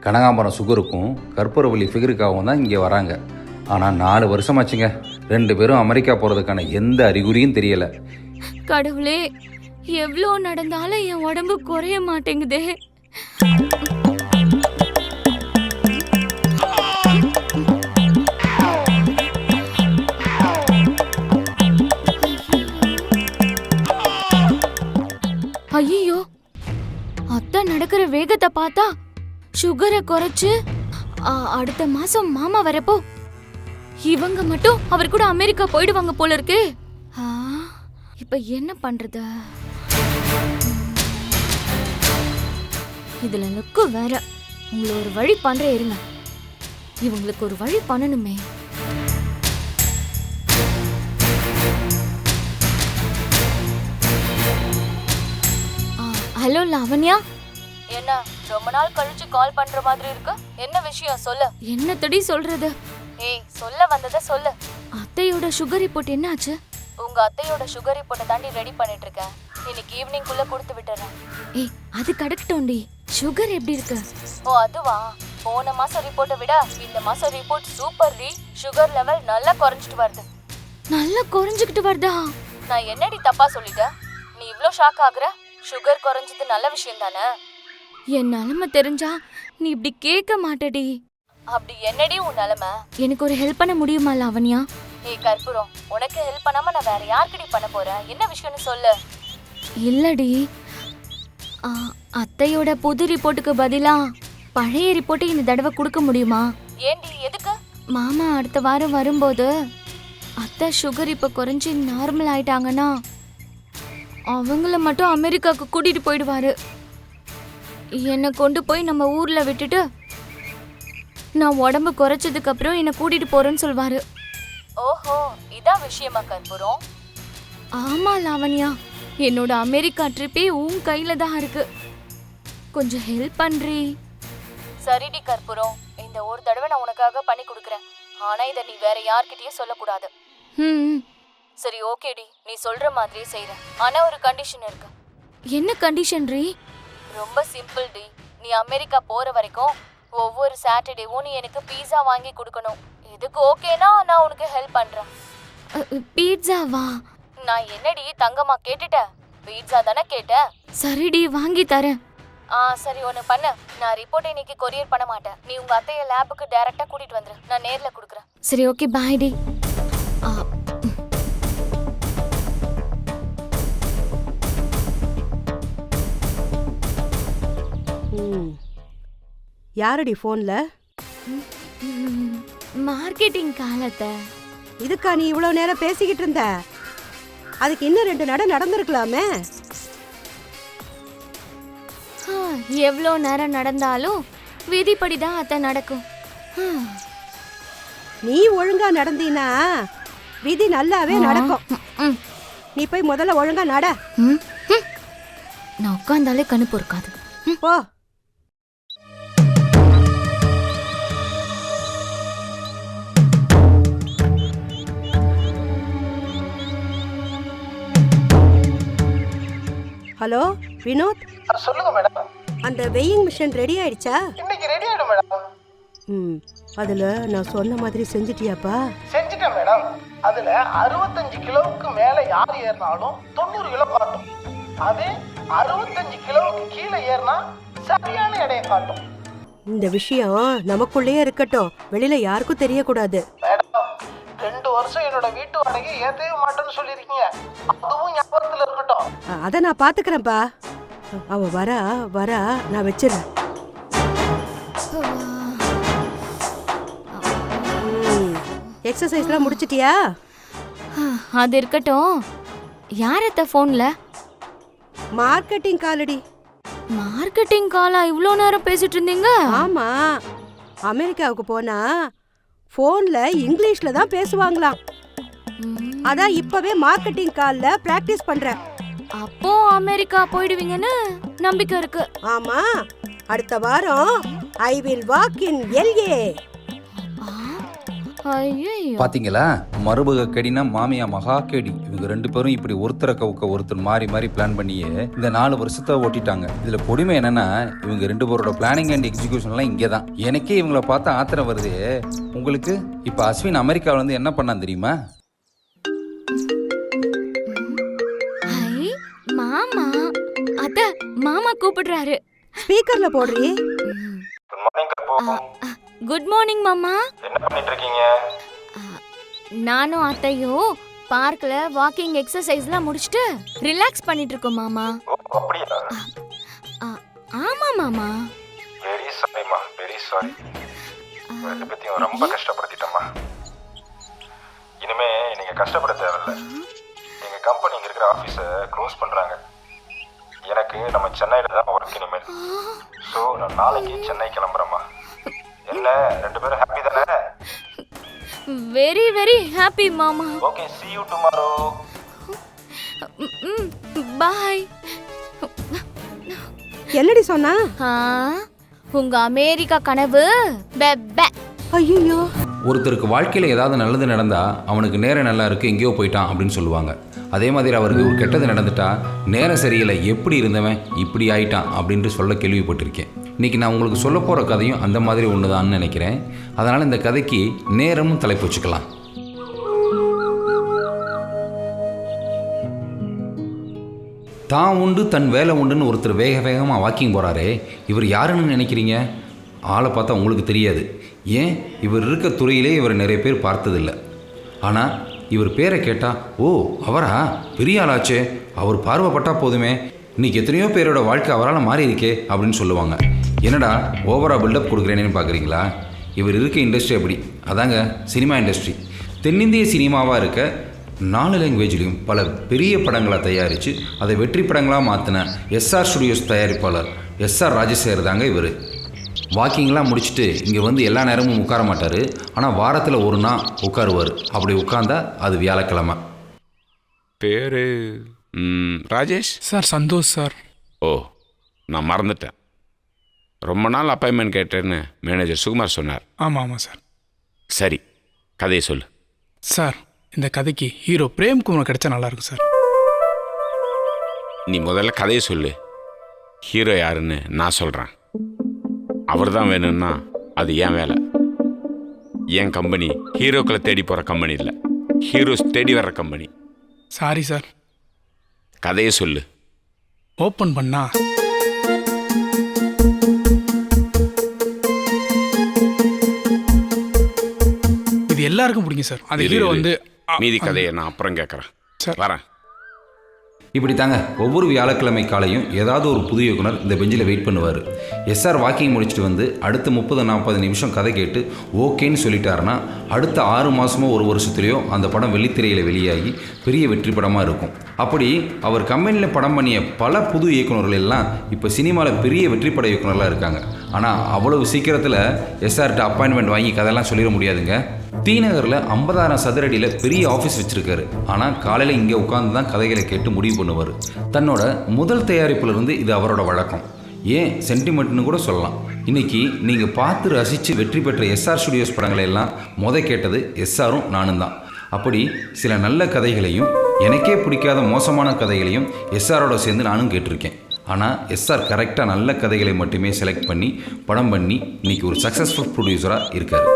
கனகாம்பரம் சுகருக்கும் கற்பூரவள்ளி ஃபிகருக்காகவும் தான் இங்கே வராங்க. ஆனால் 4 வருஷமாச்சுங்க 2 பேரும் அமெரிக்கா போகிறதுக்கான எந்த அறிகுறியும் தெரியலை. கடவுளே, எவ்வளோ நடந்தாலும் என் உடம்பு குறைய மாட்டேங்குதே. ஐயோ, அத்தை நடக்கிற வேகத்தை பார்த்தா சுகரை குறைச்சு அடுத்த மாசம் மாமா வரப்போ இவங்க மட்டும் அவர் கூட அமெரிக்கா போயிடுவாங்க போல இருக்கு. இப்ப என்ன பண்றது? இதுல லுக்கு வேற. உங்களை ஒரு வழி பண்றேன் இருங்க. இவங்களுக்கு ஒரு வழி பண்ணணுமே. ஹலோ லாவண்யா. என்ன ரொம்ப நாள் கழிச்சு கால் பண்ற மாதிரி இருக்கு? என்ன விஷயம் சொல்லு. என்ன தடி சொல்றது? ஏய், சொல்ல வந்தத சொல்லு. அத்தையோட சுகர் ரிப்போர்ட் என்னாச்சு? உங்க அத்தையோட சுகர் ரிப்போர்ட்டை தாண்டி ரெடி பண்ணிட்டு இருக்கேன். இன்னைக்கு ஈவினிங் குள்ள கொடுத்து விட்டுறேன். ஏய், அது கடக்கட்டோண்டி. சுகர் எப்படி இருக்கு? ஓ அதுவா? போன மாசம் ரிப்போர்ட்டை விட இந்த மாசம் ரிப்போர்ட் சூப்பர் டி. சுகர் லெவல் நல்லா குறைஞ்சிட்டு வருது. நல்லா குறைஞ்சிட்டு வருதா? நான் என்னடி தப்பா சொல்லிட்டேன்? நீ இவ்ளோ ஷாக் ஆகுற? சுகர் குறைஞ்சது நல்ல விஷயம் தானே? என் நிலைமை தெரிஞ்சா நீ இப்படி கேட்க மாட்டடி. அப்படி என்னடி உன் நிலைமை? எனக்கு ஒரு ஹெல்ப் பண்ண முடியுமா லாவண்யா? ஏய் கற்பூரம், உனக்கு ஹெல்ப் பண்ணாம நான் வேற யார்கிட்ட பண்ண போறேன்? என்ன விஷயம்னு சொல்லு. இல்லடி, அத்தையோட புது ரிப்போர்ட்டுக்கு பதிலா பழைய ரிப்போர்ட்டை இந்த தடவை கொடுக்க முடியுமா? ஏண்டி, எதுக்கு? மாமா அடுத்த வாரம் வரும்போது அத்தை சுகர் இப்ப குறைஞ்சி நார்மல் ஆயிட்டாங்கன்னா அவங்கள மட்டும் அமெரிக்காவுக்கு கூட்டிட்டு போயிடுவாரு. என்னை கொண்டு போய் நம்ம ஊர்ல விட்டுட்டு நான் உடம்பு குறைச்சதுக்கு அப்புறம் என்னை கூட்டிட்டு போறேன்னு சொல்வாரு. ஓஹோ, இதான் விஷயமா கற்பூரம்? ஆமா லாவண்யா, என்னோட அமெரிக்கா ட்ரிப்பே உன் கையில தான் இருக்கு. கொஞ்சம் ஹெல்ப் பண்றீ? சரிடி கற்பூரம், இந்த ஒரு தடவை நான் உனக்காக பண்ணி கொடுக்குறேன். ஆனா இதை நீ வேற யார்கிட்டயும் சொல்லக்கூடாது. ம். சரி ஓகேடி, நீ சொல்ற மாதிரியே செய்றேன். ஆனா ஒரு கண்டிஷன் இருக்கு. என்ன கண்டிஷன் ரீ? ரொம்ப சிம்பிள் டி. நீ அமெரிக்கா போற வரைக்கும் ஒவ்வொரு சாட்டர்டேவும் நீ எனக்கு பீஸா வாங்கி கொடுக்கணும். இதுக்கு ஓகேனா நான் உனக்கு ஹெல்ப் பண்றேன். பீட்சாவா? நான் என்னடி தங்கமா கேட்டுட்டேன்? பீட்சா தானே கேட்டேன். சரிடி, வாங்கி தரேன். சரி ஒன்று பண்ணு. நான் ரிப்போர்ட் இன்னைக்கு கொரியர் பண்ண மாட்டேன். நீ உங்க அத்தைய லேபுக்கு டைரக்டா கூட்டிட்டு வந்துரு. நான் நேர்ல கொடுக்குறேன். சரி ஓகே, பாய் டி. யாரடி ஃபோன்ல? மார்க்கெட்டிங் காலத்தை. இதுக்கா நீ இவ்வளோ நேரம் பேசிக்கிட்டு இருந்த? அதுக்கு இன்னும் 2 நட நடந்திருக்கலாமே. எவ்வளோ நேரம் நடந்தாலும் விதிப்படி தான் அத்தை நடக்கும். நீ ஒழுங்கா நடந்தீனா விதி நல்லாவே நடக்கும். நீ போய் முதல்ல ஒழுங்கா நட. நான் உட்காந்தாலே கண்ணு பொறுக்காது. போ. ஹலோ வினோத், சொல்லுங்க மேடம். அந்த வெயிங் மிஷின் ரெடி ஆயிடுச்சா? இன்னைக்கு ரெடி ஆயிடும் மேடம். அதுல நான் சொன்ன மாதிரி செஞ்சிட்டியாப்பா? செஞ்சுட்டேன் மேடம். அதுல 65 கிலோவுக்கு மேல யார் ஏறினாலும் 90 கிலோ காட்டும். அதே 65 கிலோவுக்கு கீழே ஏறினா சரியான எடையை காட்டும். இந்த விஷயம் நமக்குள்ளேயே இருக்கட்டும், வெளியில யாருக்கும் தெரியக்கூடாது. மேடம், 2 வருஷம் என்னோட வீட்டு வாடகை ஏத்தவே மாட்டேன்னு சொல்லிருக்கீங்க. அதுவும் ஞாபகத்துல இருக்கட்டும். அத நான் பாத்துக்கிறேன்ப்பா. அவ வரா, நான் வச்சிடறேன். எக்ஸசைஸ்லாம் முடிச்சிட்டியா? அது இருக்கட்டும். யார் அத்தை ஃபோன்ல? மார்க்கெட்டிங் காலடி. மார்க்கெட்டிங் காலா? இவ்வளோ நேரம் பேசிட்டு இருந்தீங்க? ஆமா, அமெரிக்காவுக்கு போனா போன்ல இங்கிலீஷ்ல தான் பேசுவாங்களாம். அதான் இப்பவே மார்க்கெட்டிங் கால்ல பிராக்டிஸ் பண்றேன். அப்போ அமெரிக்கா போயிடுவீங்கன்னு நம்பிக்கை இருக்கு. ஆமா, அடுத்த வாரம் I will walk in LA. பாத்தீங்களா, மருமக கெடினா மாமியா மகா கெடி. இவங்க 2 பேரும் இப்படி ஒருத்தரை கவுக்க ஒருத்தர் மாறி மாறி பிளான் பண்ணியே இந்த 4 வருஷத்தை ஓட்டிட்டாங்க. இதுல கொடுமை என்னன்னா, இவங்க 2 பேரோட பிளானிங் அண்ட் எக்ஸிகியூஷன்லாம் இங்கதான். எனக்கே இவங்கள பார்த்தா ஆத்திரம் வருது. உங்களுக்கு இப்ப அஸ்வின் அமெரிக்காவில இருந்து என்ன பண்ணான் தெரியுமா? மாமா, அத்த மாமா கூப்பிடுறாரு. ஸ்பீக்கர்ல போடுறீ. Good morning Karpu. Good morning மாமா. என்ன பண்ணிட்டு இருக்கீங்க? நானும் அத்தையும் பார்க்ல வாக்கிங் எக்ஸசைஸ்லாம் முடிச்சிட்டு ரிலாக்ஸ் பண்ணிட்டு இருக்கோம் மாமா. அப்படியா? ஆமா மாமா. வெரி சாரிமா, வெரி சாரி. ரெண்டு பேத்தையும் ரொம்ப கஷ்டப்படுத்திட்டேம்மா. இனிமே நீங்க கஷ்டப்பட தேவையில்லை. எங்க கம்பெனி இங்க இருக்கிற ஆபீஸை க்ளோஸ் பண்றாங்க. எனக்கு நம்ம சென்னையில தான் ஒர்க் இனிமேல். ஸோ நான் நாளைக்கு சென்னை கிளம்புறேம்மா. என்ன 2 பேரும் ஹாப்பி தானே? வெரி வெரி ஹாப்பி மாமா. Okay, see you tomorrow. பாய். என்னடி சொன்னா? உங்க அமெரிக்கா கனவு பெப்ப. ஐயோ, ஒருத்தருக்கு வாழ்க்கையில் ஏதாவது நல்லது நடந்தால் அவனுக்கு நேரம் நல்லா இருக்குது, எங்கேயோ போயிட்டான் அப்படின்னு சொல்லுவாங்க. அதே மாதிரி அவருக்கு ஒரு கெட்டது நடந்துட்டா நேரம் சரியில்லை, எப்படி இருந்தவன் இப்படி ஆயிட்டான் அப்படின்ட்டு சொல்ல கேள்விப்பட்டிருக்கேன். இன்றைக்கி நான் உங்களுக்கு சொல்ல போகிற கதையும் அந்த மாதிரி ஒன்று தான் நினைக்கிறேன். அதனால் இந்த கதைக்கு நேரமும் தலைப்பு வச்சுக்கலாம். தான் உண்டு தன் வேலை உண்டுன்னு ஒருத்தர் வேக வேகமாக வாக்கிங் போகிறாரே, இவர் யாருன்னு நினைக்கிறீங்க? ஆளை பார்த்தா உங்களுக்கு தெரியாது. ஏன், இவர் இருக்க துறையிலே இவர் நிறைய பேர் பார்த்ததில்லை. ஆனால் இவர் பேரை கேட்டால், ஓ அவரா, பெரிய ஆளாச்சே, அவர் பார்வைப்பட்டா போதுமே, இன்றைக்கி எத்தனையோ பேரோட வாழ்க்கை அவரால் மாறி இருக்கே அப்படின்னு சொல்லுவாங்க. என்னடா ஓவராக பில்டப் கொடுக்குறேன்னு பார்க்குறீங்களா? இவர் இருக்க இண்டஸ்ட்ரி அப்படி, அதாங்க சினிமா இண்டஸ்ட்ரி. தென்னிந்திய சினிமாவாக இருக்க 4 லாங்குவேஜ்லையும் பல பெரிய படங்களை தயாரித்து அதை வெற்றி படங்களாக மாற்றின SR ஸ்டுடியோஸ் தயாரிப்பாளர் SR ராஜசேகர் தாங்க இவர். வாக்கிங்லாம் முடிச்சுட்டு இங்கே வந்து எல்லா நேரமும் உட்கார மாட்டார். ஆனால் வாரத்தில் ஒரு நாள் உட்காருவார். அப்படி உட்காந்தா அது வியாழக்கிழமை. பேர் ராஜேஷ் சார். சந்தோஷ் சார். ஓ, நான் மறந்துட்டேன். ரொம்ப நாள் அப்பாயின்மெண்ட் கேட்டேன்னு மேனேஜர் சுகுமார் சொன்னார். ஆமாம் சார். சரி, கதையை சொல்லு. சார், இந்த கதைக்கு ஹீரோ பிரேம்குமார் கிடைச்சா நல்லாயிருக்கும் சார். நீ முதல்ல கதையை சொல்லு. ஹீரோ யாருன்னு நான் சொல்கிறேன். அவர் தான் வேணும்னா அது என் வேலை. என் கம்பெனி ஹீரோக்களை தேடி போகிற கம்பெனி இல்லை, ஹீரோஸ் தேடி வர்ற கம்பெனி. Sorry sir. கதையை சொல்லு. ஓப்பன் பண்ணா இது எல்லாருக்கும் பிடிக்கும் சார். அந்த ஹீரோ வந்து மீதி கதையை நான் அப்புறம் கேட்குறேன் சார். வரேன். இப்படி தாங்க ஒவ்வொரு வியாழக்கிழமை காலையும் ஏதாவது ஒரு புது இயக்குனர் இந்த பெஞ்சில் வெயிட் பண்ணுவார். எஸ்ஆர் வாக்கிங் முடிச்சுட்டு வந்து அடுத்த 30-40 நிமிஷம் கதை கேட்டு ஓகேன்னு சொல்லிட்டாருன்னா அடுத்த 6 மாதமோ ஒரு வருஷத்துலேயோ அந்த படம் வெள்ளித்திரையில் வெளியாகி பெரிய வெற்றி படமாக இருக்கும். அப்படி அவர் கம்பெனியில் படம் பண்ணிய பல புது இயக்குநர்கள் எல்லாம் இப்போ சினிமாவில் பெரிய வெற்றி பட இயக்குனர்லாம் இருக்காங்க. ஆனால் அவ்வளவு சீக்கிரத்தில் எஸ்ஆர்கிட்ட அப்பாயின்மெண்ட் வாங்கி கதையெல்லாம் சொல்லிட முடியாதுங்க. டி நகரில் 50,000 சதுரடியில் பெரிய ஆஃபீஸ் வச்சுருக்காரு. ஆனால் காலையில் இங்கே உட்காந்து தான் கதைகளை கேட்டு முடிவு பண்ணுவார். தன்னோட முதல் தயாரிப்பிலிருந்து இது அவரோட வழக்கம், ஏன் சென்டிமெண்ட்னு கூட சொல்லலாம். இன்றைக்கி நீங்கள் பார்த்து ரசித்து வெற்றி பெற்ற எஸ்ஆர் ஸ்டுடியோஸ் படங்களை எல்லாம் கேட்டது எஸ்ஆரும் நானும் தான். அப்படி சில நல்ல கதைகளையும் எனக்கே பிடிக்காத மோசமான கதைகளையும் எஸ்ஆரோட சேர்ந்து நானும் கேட்டிருக்கேன். ஆனால் எஸ்ஆர் கரெக்டாக நல்ல கதைகளை மட்டுமே செலக்ட் பண்ணி படம் பண்ணி இன்றைக்கி ஒரு சக்ஸஸ்ஃபுல் ப்ரொடியூசராக இருக்கார்.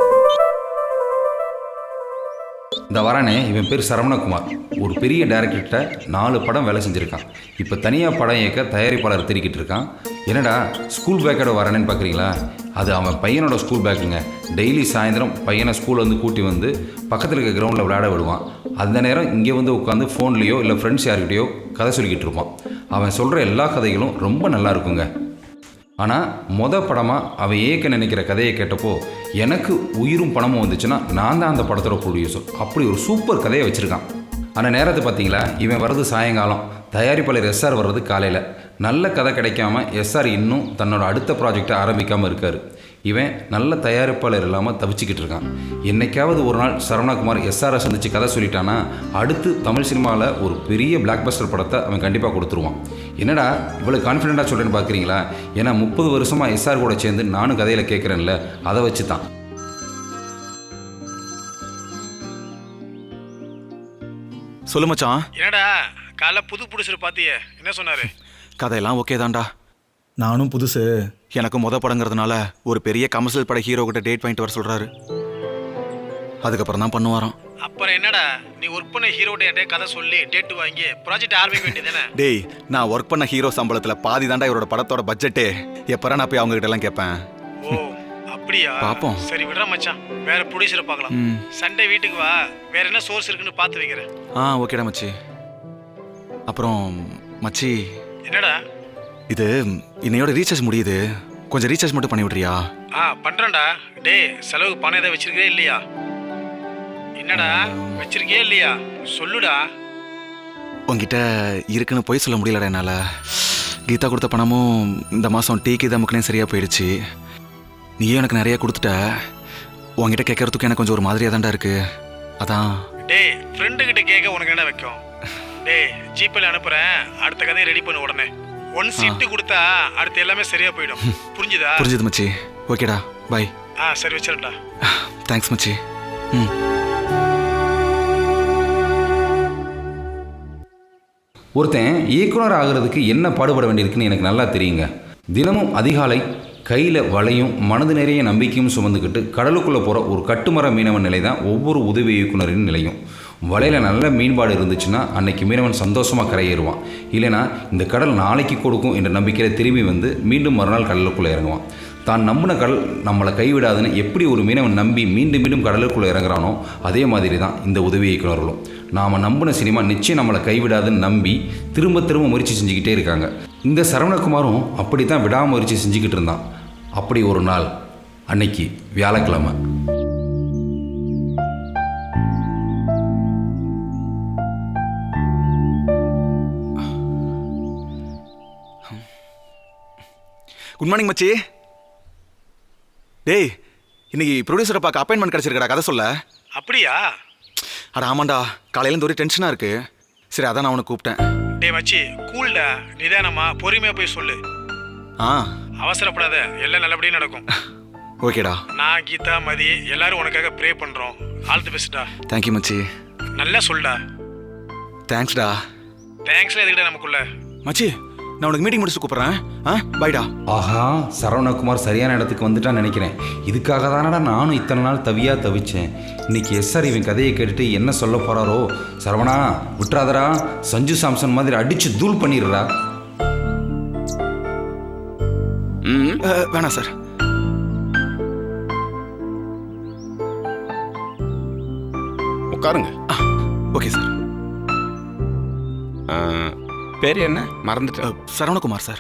இந்த வரானே இவன் பேர் சரவணகுமார். ஒரு பெரிய டைரக்டர்கிட்ட 4 படம் வேலை செஞ்சுருக்கான். இப்போ தனியாக படம் இயக்க தயாரிப்பாளர் தெரிவிக்கிட்டு இருக்கான். என்னடா ஸ்கூல் பேக்கோட வரானேன்னு பார்க்குறீங்களா? அது அவன் பையனோட ஸ்கூல் பேக்குங்க. டெய்லி சாயந்தரம் பையனை ஸ்கூலில் வந்து கூட்டி வந்து பக்கத்தில் இருக்க கிரவுண்டில் விளையாட விடுவான். அந்த நேரம் இங்கே வந்து உட்காந்து ஃபோன்லேயோ இல்லை ஃப்ரெண்ட்ஸ் யார்கிட்டையோ கதை சொல்லிக்கிட்டு இருப்பான். அவன் சொல்கிற எல்லா கதைகளும் ரொம்ப நல்லா இருக்குங்க. ஆனால் படமாக அவன் ஏற்க நினைக்கிற கதையை கேட்டப்போ எனக்கு உயிரும் பணமும் வந்துச்சுன்னா நான் தான் அந்த படத்தோட ப்ரொடியூசர். அப்படி ஒரு சூப்பர் கதையை வச்சுருக்கான். ஆனால் நேரத்தை பார்த்தீங்களா, இவன் வர்றது சாயங்காலம், தயாரிப்பாளர் எஸ்ஆர் வர்றது காலையில். நல்ல கதை கிடைக்காம எஸ்ஆர் இன்னும் தன்னோட அடுத்த ப்ராஜெக்டை ஆரம்பிக்காமல் இருக்கார். இவன் நல்ல தயாரிப்பாளர் இல்லாமல் தவிச்சிக்கிட்டு இருக்கான். என்னைக்காவது ஒரு நாள் சரவணகுமார் எஸ்ஆரை சந்தித்து கதை சொல்லிட்டானா அடுத்து தமிழ் சினிமாவில் ஒரு பெரிய பிளாக் பஸ்டர் படத்தை அவன் கண்டிப்பாக கொடுத்துருவான். என்னடா இவ்வளோ கான்ஃபிடென்ட்டாக சொல்கிறேன்னு பார்க்குறீங்களா? ஏன்னா 30 வருஷமாக எஸ்ஆர் கூட சேர்ந்து நானும் கதையில் கேட்குறேன்ல, அதை வச்சு தான். சொல்லு மச்சான். என்னடா காலைல புது புடிச்சிரு பாத்தியே, என்ன சொன்னாரு? கதையெல்லாம் ஓகே தான்டா. நானும் புதுசு, எனக்கு படங்கிறதுனால ஒரு பெரிய கமர்ஷியல் பட ஹீரோ கிட்ட டேட் வாங்கிட்டு வர சொல்றாரு. அதுக்கப்புறம் தான் பண்ணுவாராம். அப்புறம் என்னடா, நீ ஒர்க் பண்ண ஹீரோட்ட என்கிட்ட கதை சொல்லி டேட் வாங்கி ப்ராஜெக்ட் ஆரம்பிக்க வேண்டியதானே? டேய், நான் ஒர்க் பண்ண ஹீரோ சம்பளத்துல பாதி தாண்டா இவரோட படத்தோட பட்ஜெட்டே. எப்பறா நான் போய் அவங்க கிட்ட எல்லாம் கேட்பேன். ஓ அப்படியா? பாப்போம். சரி விடுற மச்சான், வேற ப்ரொடியூசரை பார்க்கலாம். சண்டே வீட்டுக்கு வா, வேற என்ன சோர்ஸ் இருக்குன்னு பார்த்து வைக்கிறேன். ஓகேடா மச்சி. அப்புறம் மச்சி, என்னடா இது இன்னையோட ரீசார்ஜ் முடியுது, கொஞ்சம் ரீசார்ஜ் மட்டும் பண்ணி விட்றியா? பண்றேன்டா. டேய், செலவுக்கு பணம் ஏதாவது வச்சிருக்கே இல்லையா? என்னடா வச்சிருக்கே இல்லையா? சொல்லுடா. உங்ககிட்ட இருக்குன்னு போய் சொல்ல முடியலடா என்னால். கீதா கொடுத்த பணமும் இந்த மாதம் டீக்கு தமுக்குனே சரியாக போயிடுச்சு. நீயே எனக்கு நிறைய கொடுத்துட்ட. உங்ககிட்ட கேட்கறதுக்கு எனக்கு கொஞ்சம் ஒரு மாதிரியாக தான்டா இருக்கு. அதான். டேய், ஃப்ரெண்டு கிட்ட கேட்க உனக்கு என்ன வைக்கும்? டேய், ஜிபேல அனுப்புறேன், அடுத்த கதையை ரெடி பண்ணு உடனே. ஒன் சீட்டு கொடுத்தா அடுத்து எல்லாமே சரியா போயிடும். புரிஞ்சுதா? புரிஞ்சுது மச்சி. ஓகேடா, பை. சரி வச்சிரேன்டா. தேங்க்ஸ் மச்சி. ஒருத்தன் இயக்குனர் ஆகிறதுக்கு என்ன பாடுபட வேண்டியிருக்குன்னு எனக்கு நல்லா தெரியுங்க. தினமும் அதிகாலை கையில் வலையும் மனது நிறைய நம்பிக்கையும் சுமந்துக்கிட்டு கடலுக்குள்ளே போகிற ஒரு கட்டுமர மீனவன் நிலை தான் ஒவ்வொரு உதவி இயக்குனரின் நிலையும். வலையில் நல்ல மீன்பாடு இருந்துச்சுன்னா அன்னைக்கு மீனவன் சந்தோஷமாக கரையேறுவான். இல்லைனா இந்த கடல் நாளைக்கு கொடுக்கும் என்ற நம்பிக்கையில் திரும்பி வந்து மீண்டும் மறுநாள் கடலுக்குள்ளே இறங்குவான். தான் நம்பின கடல் நம்மளை கைவிடாதுன்னு எப்படி ஒரு மீனவன் நம்பி மீண்டும் மீண்டும் கடலுக்குள்ளே இறங்குறானோ அதே மாதிரி தான் இந்த உதவி இயக்குனர்களும். நாம் நம்பின சினிமா நிச்சயம் நம்மளை கைவிடாதுன்னு நம்பி திரும்ப திரும்ப முயற்சி செஞ்சுக்கிட்டே இருக்காங்க. இந்த சரவணகுமாரும் அப்படி தான் விடாமுயற்சி செஞ்சுக்கிட்டு இருந்தான். அப்படி ஒரு நாள், அன்னைக்கு வியாழக்கிழமை. குட் மார்னிங் மச்சி. டேய் இன்னைக்கு ப்ரொடியூசரை பார்க்க அப்பாயின்மெண்ட் கிடச்சிருக்கடா, கதை சொல்ல. அப்படியா? அட ஆமாண்டா, காலையிலேருந்து ஒரே டென்ஷனாக இருக்கு. சரி அதான் நான் உனக்கு கூப்பிட்டேன். டேய் மச்சி, கூல்டா, நிதானமா பொறுமையா போய் சொல்லு. அவசரப்படாத, எல்லாம் நல்லபடியா நடக்கும். ஓகேடா. நான், கீதா, மதி எல்லாரும் உனக்காக ப்ரே பண்றோம். ஆல் தி பெஸ்ட்டா. தேங்க்யூ மச்சி. நல்லா சொல்டா. தேங்க்ஸ்டா. தேங்க்ஸ்ல எதுக்கிட்ட நமக்குள்ள. மச்சி நான் உனக்கு மீட்டிங் முடிச்சு கூப்பிட்றேன். பைடா. ஆஹா, சரவணகுமார் சரியான இடத்துக்கு வந்துட்டான்னு நினைக்கிறேன். இதுக்காக தானடா நானும் இத்தனை நாள் தவிச்சேன். இன்னைக்கு எஸ்ஆர் இவன் கதையை கேட்டுட்டு என்ன சொல்ல போறாரோ. சரவணா விட்டுறாதரா, சஞ்சு சாம்சன் மாதிரி அடிச்சு தூள் பண்ணிடுறா. வேணாம் சார். உட்காருங்க. Okay sir. பேர் என்ன மறந்துட்டேன். சரவணகுமார் சார்.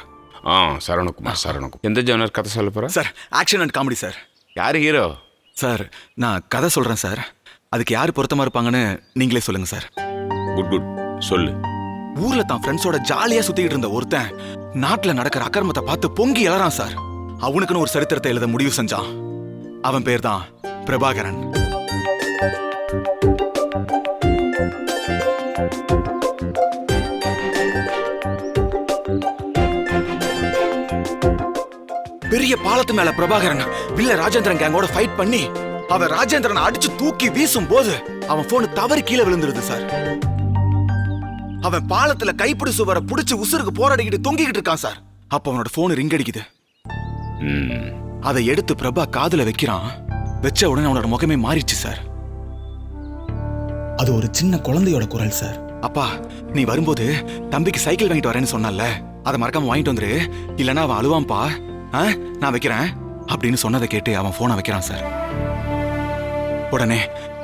சரவணகுமார். எந்த ஜானர் கதை சொல்ல போகிறேன்? Sir action and comedy sir. யார் ஹீரோ? சார் நான் கதை சொல்கிறேன் சார், அதுக்கு யார் பொருத்தமாக இருப்பாங்கன்னு நீங்களே சொல்லுங்கள் சார். குட் சொல்லு. ஊரில் தான் ஃப்ரெண்ட்ஸோட ஜாலியாக சுற்றிக்கிட்டு இருந்த ஒருத்தன் நாட்டில் நடக்கிற அக்கிரமத்தை பார்த்து பொங்கி எழறான் சார். அவனுக்குன்னு ஒரு சரித்திரத்தை எழுத முடிவு செஞ்சான். அவன் பேர் தான் பிரபாகரன். பெரிய பாலத்து மேல பிரபாகரன் வில்ல ராஜேந்திரன் கேங்கோட ஃபைட் பண்ணி அவன் ராஜேந்திரனை அடிச்சு தூக்கி வீசும் போது அவன் போன் தவறி கீழே விழுந்துருது சார். அவன் பாலத்துல கைப்பிடி சுவரை புடிச்சு உசுருக்கு போராடிக்கிட்டு தொங்கிக்கிட்டு இருக்கான் சார். அப்ப அவனோட போன் ரிங் அடிக்குது. அதை எடுத்து பிரபா காதுல வைக்கிறான். வச்ச உடனே அவனோட முகமே மாறிடுச்சு சார். அது ஒரு சின்ன குழந்தையோட குரல் சார். அப்பா நீ வரும்போது தம்பிக்கு சைக்கிள் வாங்கிட்டு வரேன்னு சொன்னல, அதை மறக்காம வாங்கிட்டு வந்துரு, இல்லைன்னா அவன் அழுவான்பா, நான் வைக்கிறேன் அப்படின்னு சொன்னதை கேட்டு அவன் போனை வைக்கிறான் சார். உடனே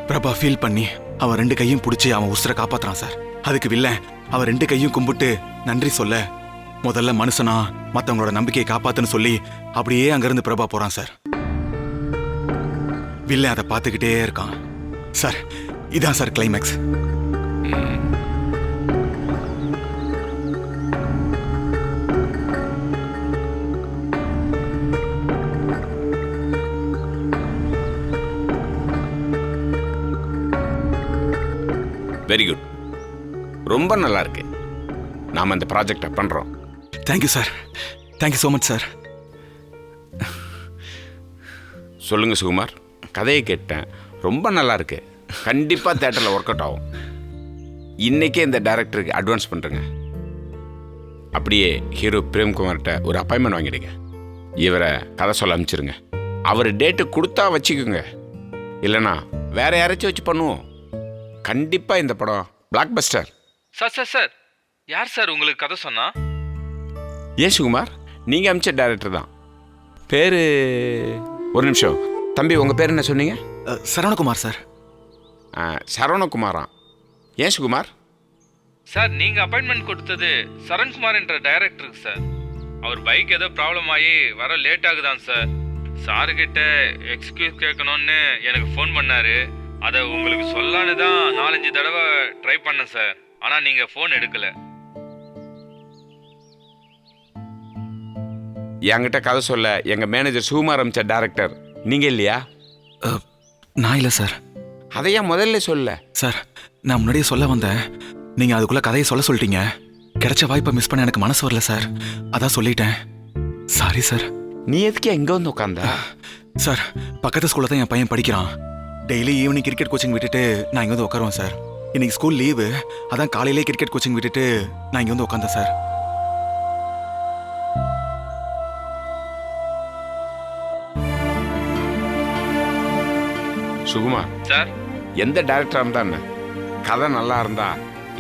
பிரபா ஃபீல் பண்ணி அவன் 2 கையும் பிடிச்சி அவன் உசுரை காப்பாத்துறான் சார். அதுக்கு வில்லன் அவன் 2 கையும் கும்பிட்டு நன்றி சொல்ல, முதல்ல மனுஷனா மற்றவங்களோட நம்பிக்கையை காப்பாத்துன்னு சொல்லி அப்படியே அங்கிருந்து பிரபா போறான் சார். வில்லன் அதை பார்த்துக்கிட்டே இருக்கான் சார். இதான் சார் கிளைமேக்ஸ். வெரி குட், ரொம்ப நல்லா இருக்கு. நாம இந்த ப்ராஜெக்டை பண்றோம். Thank you sir. Thank you so much sir. சொல்லுங்க சுகுமார். கதையை கேட்டேன், ரொம்ப நல்லா இருக்கு. கண்டிப்பா தியேட்டர்ல ஒர்க் அவுட் ஆகும். இன்னைக்கே இந்த டைரக்டருக்கு அட்வான்ஸ் பண்றேங்க. அப்படியே ஹீரோ பிரேம்குமார்கிட்ட ஒரு அப்பாயின்மெண்ட் வாங்கிடுங்க. இவரை கதை சொல்ல அனுப்பிச்சிருங்க. அவர் டேட்டு கொடுத்தா வச்சுக்கோங்க, இல்லைன்னா வேற யாராச்சும் வச்சு பண்ணுவோம். கண்டிப்பா இந்த படம் பிளாக் பஸ்டர். சார் யார் சார் உங்களுக்கு கதை சொன்னா? ஏன் சுகுமார், நீங்க அமிச்ச டைரக்டர் தான். பேரு ஒரு நிமிஷம் தம்பி, உங்க பேர் என்ன சொன்னீங்க? சரவணகுமார் சார். சரவணகுமாரா? ஏன் சுகுமார்? சார் நீங்க அப்பாயின்மெண்ட் கொடுத்தது சரண்குமார் என்ற டைரக்டருக்கு சார். அவர் பைக் ஏதோ ப்ராப்ளம் ஆகி வர லேட் ஆகுதான் சார். சாருக்கிட்ட எக்ஸ்கியூஸ் கேட்கணும்னு எனக்கு ஃபோன் பண்ணாரு. அதை உங்களுக்கு சொல்லான்னு தான் 4-5 தடவை ட்ரை பண்ணேன் சார். ஆனால் நீங்கள் ஃபோன் எடுக்கலை. என்கிட்ட கதை சொல்ல எங்கள் மேனேஜர் சுகுமார் அமிச்ச டைரக்டர் நீங்கள் இல்லையா? நான் இல்லை சார். அதையா முதல்ல சொல்ல? சார் நான் முன்னாடியே சொல்ல வந்தேன், நீங்கள் அதுக்குள்ளே கதையை சொல்லிட்டீங்க. கிடைச்ச வாய்ப்பை மிஸ் பண்ண எனக்கு மனசு வரல சார், அதான் சொல்லிட்டேன். Sorry sir. நீ எதுக்கே எங்கே வந்து உட்காந்தா? சார் பக்கத்து ஸ்கூலில் தான் என் பையன் படிக்கிறான். டெய்லி ஈவினிங் கிரிக்கெட் கோச்சிங் விட்டுட்டு நான் இங்கே வந்து உட்காருவேன் சார். இன்னைக்கு ஸ்கூல் லீவு, அதான் காலையிலே கிரிக்கெட் கோச்சிங் விட்டுட்டு நான் இங்கே வந்து உட்காந்தேன் சார். சுகுமார் சார், எந்த டைரக்டராக இருந்தா என்ன, கதை நல்லா இருந்தா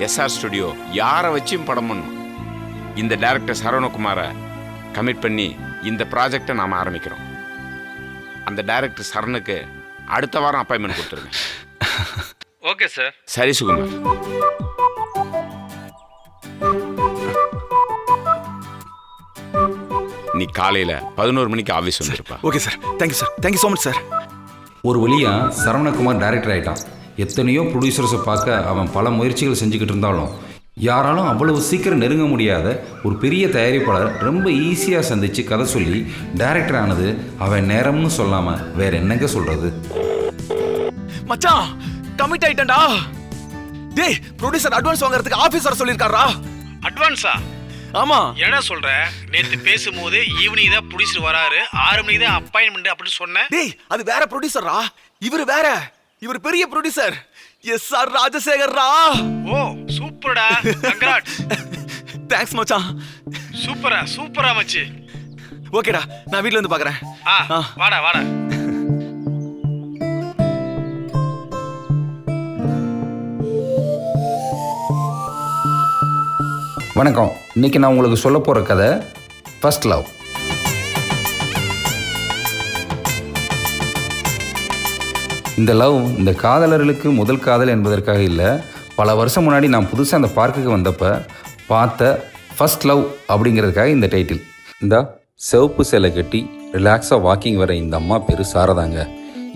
எஸ்ஆர் ஸ்டுடியோ யாரை வச்சும் படம் பண்ணும். இந்த டைரக்டர் சரவணகுமாரை கமிட் பண்ணி இந்த ப்ராஜெக்டை நாம் ஆரம்பிக்கிறோம். அந்த டைரக்டர் சரணுக்கு அடுத்த வாரம் அப்பாயின்மெண்ட் கொடுத்துருங்க. Okay sir. சரி சுகுமார். நீ காலையில் 11 மணிக்கு ஆஃபீஸ் வந்துருப்பா. Okay sir. Thank you sir. Thank you so much sir. ஒரு வழியாக சரவணகுமார் டைரக்டர் ஆகிட்டான். எத்தனையோ ப்ரொடியூசர்ஸை பார்க்க அவன் பல முயற்சிகள் செஞ்சுக்கிட்டு இருந்தாலும் யாராலும் அவ்வளவு சீக்கிரம் நெருங்க முடியாத ஒரு பெரிய தயாரிப்பாளர் ரொம்ப ஈஸியாக சந்தித்து கதை சொல்லி டைரக்டர் ஆனது அவன் நேரம்னு சொல்லாமல் வேற என்னங்க சொல்கிறது? மச்சான் கமிட் ஆயிட்டேன்டா. டேய் ப்ரொடியூசர் அட்வான்ஸ் வாங்குறதுக்கு ஆபீசர் சொல்லிருக்காரா? அட்வான்ஸா? ஆமா. என்ன சொல்ற? நேத்து பேசும்போது ஈவினிங் தான் புடிச்சிட்டு வராரு, 6 மணிக்கு தான் அப்பாயின்மெண்ட் அப்படின்னு சொன்னேன். டேய் அது வேற ப்ரொடியூசரா, இவரு வேற. இவர் பெரிய ப்ரொடியூசர் எஸ்.ஆர். ராஜசேகர்ரா. ஓ சூப்பர்டா, கங்க்ராட்ஸ். தேங்க்ஸ் மச்சான். சூப்பரா மச்சி. ஓகேடா, நான் வீட்ல இருந்து பார்க்கறேன். வாடா. வணக்கம். இன்னைக்கு நான் உங்களுக்கு சொல்ல போகிற கதை ஃபர்ஸ்ட் லவ். இந்த லவ் இந்த காதலர்களுக்கு முதல் காதல் என்பதற்காக இல்லை. பல வருஷம் முன்னாடி நான் புதுசாக அந்த பார்க்குக்கு வந்தப்போ பார்த்த ஃபர்ஸ்ட் லவ் அப்படிங்கிறதுக்காக இந்த டைட்டில். இந்த சிவப்பு சேலை கட்டி ரிலாக்ஸாக வாக்கிங் வர இந்த அம்மா பேர் சாரதாங்க.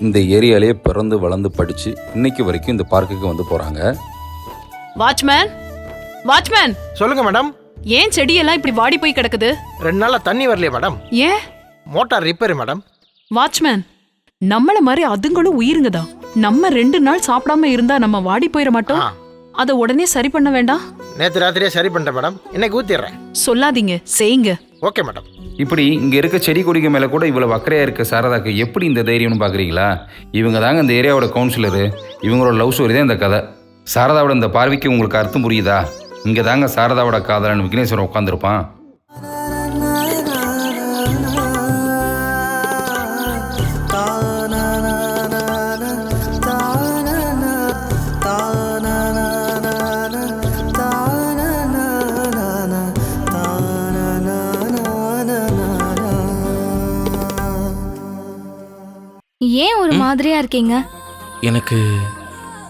இந்த ஏரியாலே பிறந்து வளர்ந்து படித்து இன்னைக்கு வரைக்கும் இந்த பார்க்குக்கு வந்து போகிறாங்க. வாட்ச்மேன் சொல்லுங்க மேடம். ஏன் செடியெல்லாம் இப்படி வாடி போய் கிடக்குது? 2 நாளா தண்ணி வரலையே மேடம். ஏன்? Motor repair madam. வாட்ச்மேன், நம்மள மாதிரி அதுங்களும் உயிருங்க தான். நம்ம 2 நாள் சாப்பிடாம இருந்தா நம்ம வாடி போயிட மாட்டோம்? அதை உடனே சரி பண்ண வேண்டாம்? நேற்று ராத்திரியே சரி பண்ணிட்டேன் மேடம், இன்னைக்கு ஊத்திடுறேன். சொல்லாதீங்க, செய்யுங்க. Okay madam. இப்படி இங்கே இருக்க செடி கொடிக்கு மேலே கூட இவ்வளோ அக்கறையாக இருக்க சாரதாக்கு எப்படி இந்த தைரியம்னு பார்க்குறீங்களா? இவங்க தாங்க இந்த ஏரியாவோட கவுன்சிலரு. இவங்களோட லவ் ஸ்டோரி தான் இந்த கதை. சாரதாவோட இந்த பார்வைக்கு உங்களுக்கு அர்த்தம் புரியுதா? இங்கே தாங்க சாரதாவோட காதலன் விக்னேஸ்வரன் உட்காந்துருப்பான். ஏன் ஒரு மாதிரியா இருக்கீங்க? எனக்கு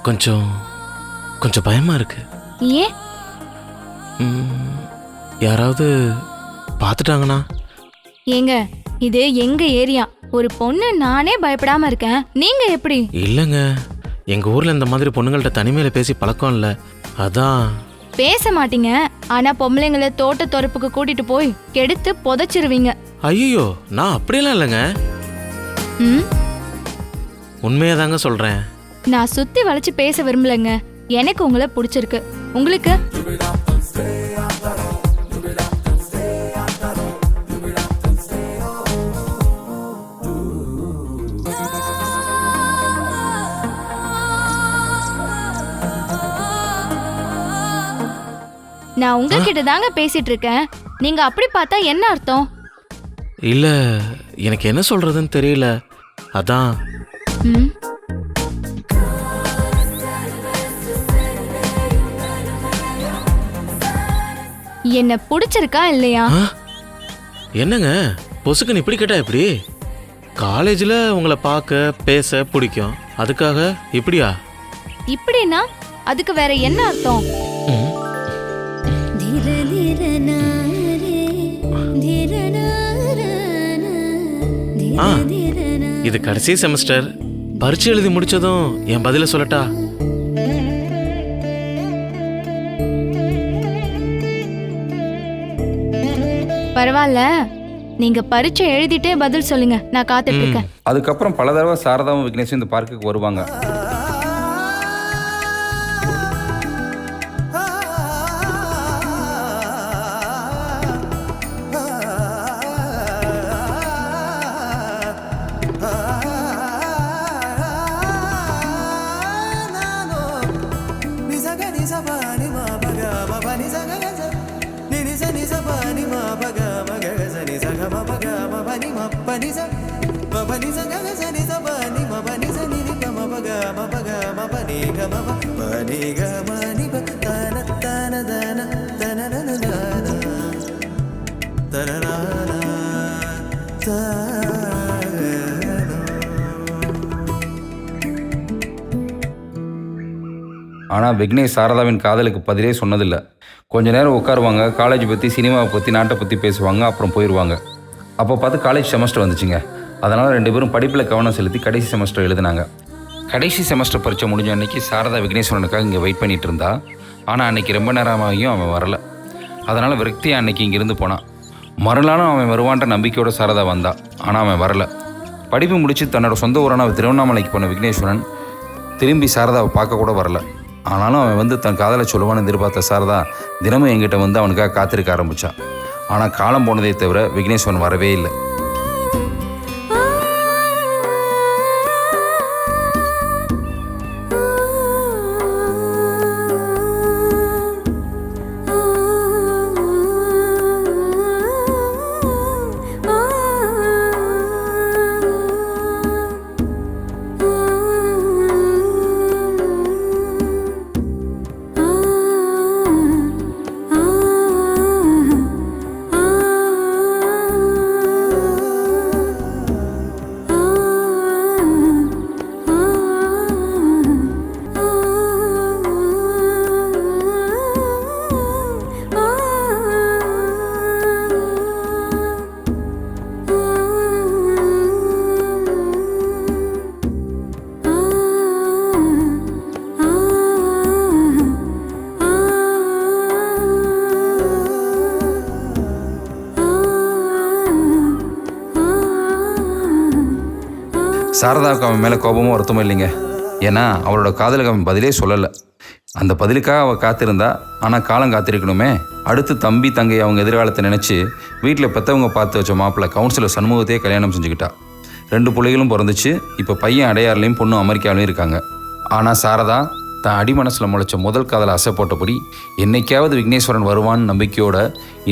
கொஞ்சம் பயமா இருக்கு. ஏன்? யாராவது பார்த்துட்டாங்கன்னா? ஏங்க, இது எங்க ஏரியா. ஒரு பொண்ணு நானே பயப்படாம இருக்கேன், நீங்க எப்படி? இல்லைங்க, எங்க ஊர்ல இந்த மாதிரி பொண்ணுங்கள்ட்ட தனிமையில பேசி பழக்கம் இல்லை, அதான். பேச மாட்டீங்க, ஆனா பொம்பளைங்களை தோட்ட தொரப்புக்கு கூட்டிட்டு போய் கெடுத்து புதைச்சிருவீங்க. ஐயோ, நான் அப்படியெல்லாம் இல்லைங்க, உண்மையா தாங்க சொல்றேன். நான் சுத்தி வளைச்சு பேச விரும்பலங்க. எனக்கு உங்களை பிடிச்சிருக்கு. உங்களுக்கு? நான் உங்ககிட்ட தாங்க பேசிட்டு இருக்கேன். நீங்க அப்படி பார்த்தா என்ன அர்த்தம்? இல்ல, எனக்கு என்ன சொல்றதுன்னு தெரியல, அதான். என்ன பிடிச்சிருக்கா இல்லையா? என்னங்க பொசுக்குன்னு இப்படி கேட்டா எப்படி? காலேஜ்ல உங்களை பார்க்க பேச பிடிக்கும், அதுக்காக இப்படியா? இப்படின்னா அதுக்கு வேற என்ன அர்த்தம்? இது கடைசி செமஸ்டர், பரீட்சை எழுதி முடிச்சதும் என் பதில சொல்லட்டா? பரவாயில்ல, நீங்க பரீட்சை எழுதிட்டே பதில் சொல்லுங்க, நான் காத்துட்டு இருக்கேன். அதுக்கப்புறம் பல தடவை சாரதாவும் விக்னேஷும் இந்த பார்க்குக்கு வருவாங்க. ஆனால் விக்னேஷ் சாரதாவின் காதலுக்கு பதிலே சொன்னதில்லை. கொஞ்ச நேரம் உட்காருவாங்க, காலேஜ் பற்றி, சினிமாவை பற்றி, நாட்டை பற்றி பேசுவாங்க, அப்புறம் போயிடுவாங்க. அப்போ பார்த்து காலேஜ் செமஸ்டர் வந்துச்சுங்க. அதனால் 2 பேரும் படிப்பில் கவனம் செலுத்தி கடைசி செமஸ்டர் எழுதினாங்க. கடைசி செமஸ்டர் பரீட்சை முடிஞ்ச அன்னைக்கு சாரதா விக்னேஸ்வரனுக்காக இங்கே வெயிட் பண்ணிட்டு இருந்தா. ஆனால் அன்னைக்கு ரொம்ப நேரமாகியும் அவன் வரல. அதனால் விரக்தியாக அன்னைக்கு இங்கேருந்து போனான். மறுநாளும் அவன் வருவான்ற நம்பிக்கையோட சாரதா வந்தான். ஆனால் அவன் வரல. படிப்பு முடித்து தன்னோட சொந்த ஊரான திருவண்ணாமலைக்கு போன விக்னேஸ்வரன் திரும்பி சாரதாவை பார்க்க கூட வரல. ஆனாலும் அவன் வந்து தன் காதலை சொல்லுவான்னு எதிர்பார்த்த சாரதா தினமும் என்கிட்ட வந்து அவனுக்காக காத்திருக்க ஆரம்பித்தான். ஆனால் காலம் போனதை தவிர விக்னேஸ்வரன் வரவே இல்லை. சாரதாவுக்கு அவன் மேலே கோபமும் வருத்தமும் இல்லைங்க. ஏன்னா அவளோட காதலுக்கு அவன் பதிலே சொல்லலை. அந்த பதிலுக்காக அவள் காத்திருந்தா. ஆனால் காலம் காத்திருக்கணுமே. அடுத்து தம்பி தங்கை அவங்க எதிர்காலத்தை நினச்சி வீட்டில் பெற்றவங்க பார்த்து வச்ச மாப்பிள்ளை கவுன்சிலர் சண்முகத்தையே கல்யாணம் செஞ்சுக்கிட்டா. 2 பிள்ளைகளும் பிறந்துச்சு. இப்போ பையன் அடையாறுலையும் பொண்ணு அமெரிக்காவிலையும் இருக்காங்க. ஆனால் சாரதா தான் அடிமனசில் முளைச்ச முதல் காதலை அசை போட்டபடி என்னைக்காவது விக்னேஸ்வரன் வருவான்னு நம்பிக்கையோட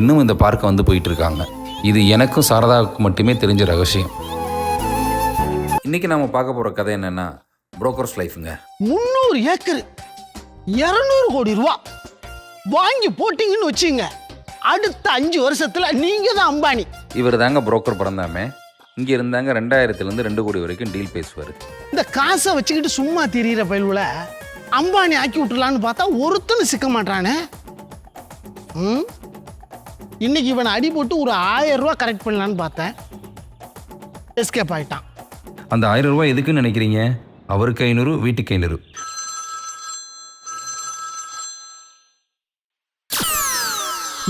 இன்னும் இந்த பார்க்க வந்து போயிட்டு இருக்காங்க. இது எனக்கும் சாரதாவுக்கு மட்டுமே தெரிஞ்ச ரகசியம். இன்றைக்கி நாம் பார்க்க போகிற கதை என்னென்னா புரோக்கர்ஸ் லைஃபுங்க. 300 ஏக்கர் 200 கோடி ரூபா வாங்கி போட்டிங்கன்னு வச்சுங்க, அடுத்த 5 வருஷத்துல நீங்க தான் அம்பானி. இவர் தாங்க புரோக்கர் பிறந்தாமே. இங்கே இருந்தாங்க 2000லேருந்து 2 கோடி வரைக்கும் டீல் பேசுவார். இந்த காசை வச்சுக்கிட்டு சும்மா திரியிற பயில்வுல அம்பானி ஆக்கி விட்டுலான்னு பார்த்தா ஒருத்தனும் சிக்க மாட்டானே. இன்னைக்கு இவனை அடி போட்டு ஒரு 1000 ரூபா கரெக்ட் பண்ணலான்னு பார்த்தேன், எஸ்கேப் ஆயிட்டான். அந்த 1000 ரூபாய் எதுக்குன்னு நினைக்கிறீங்க? அவருக்கு 500, வீட்டுக்கு 500.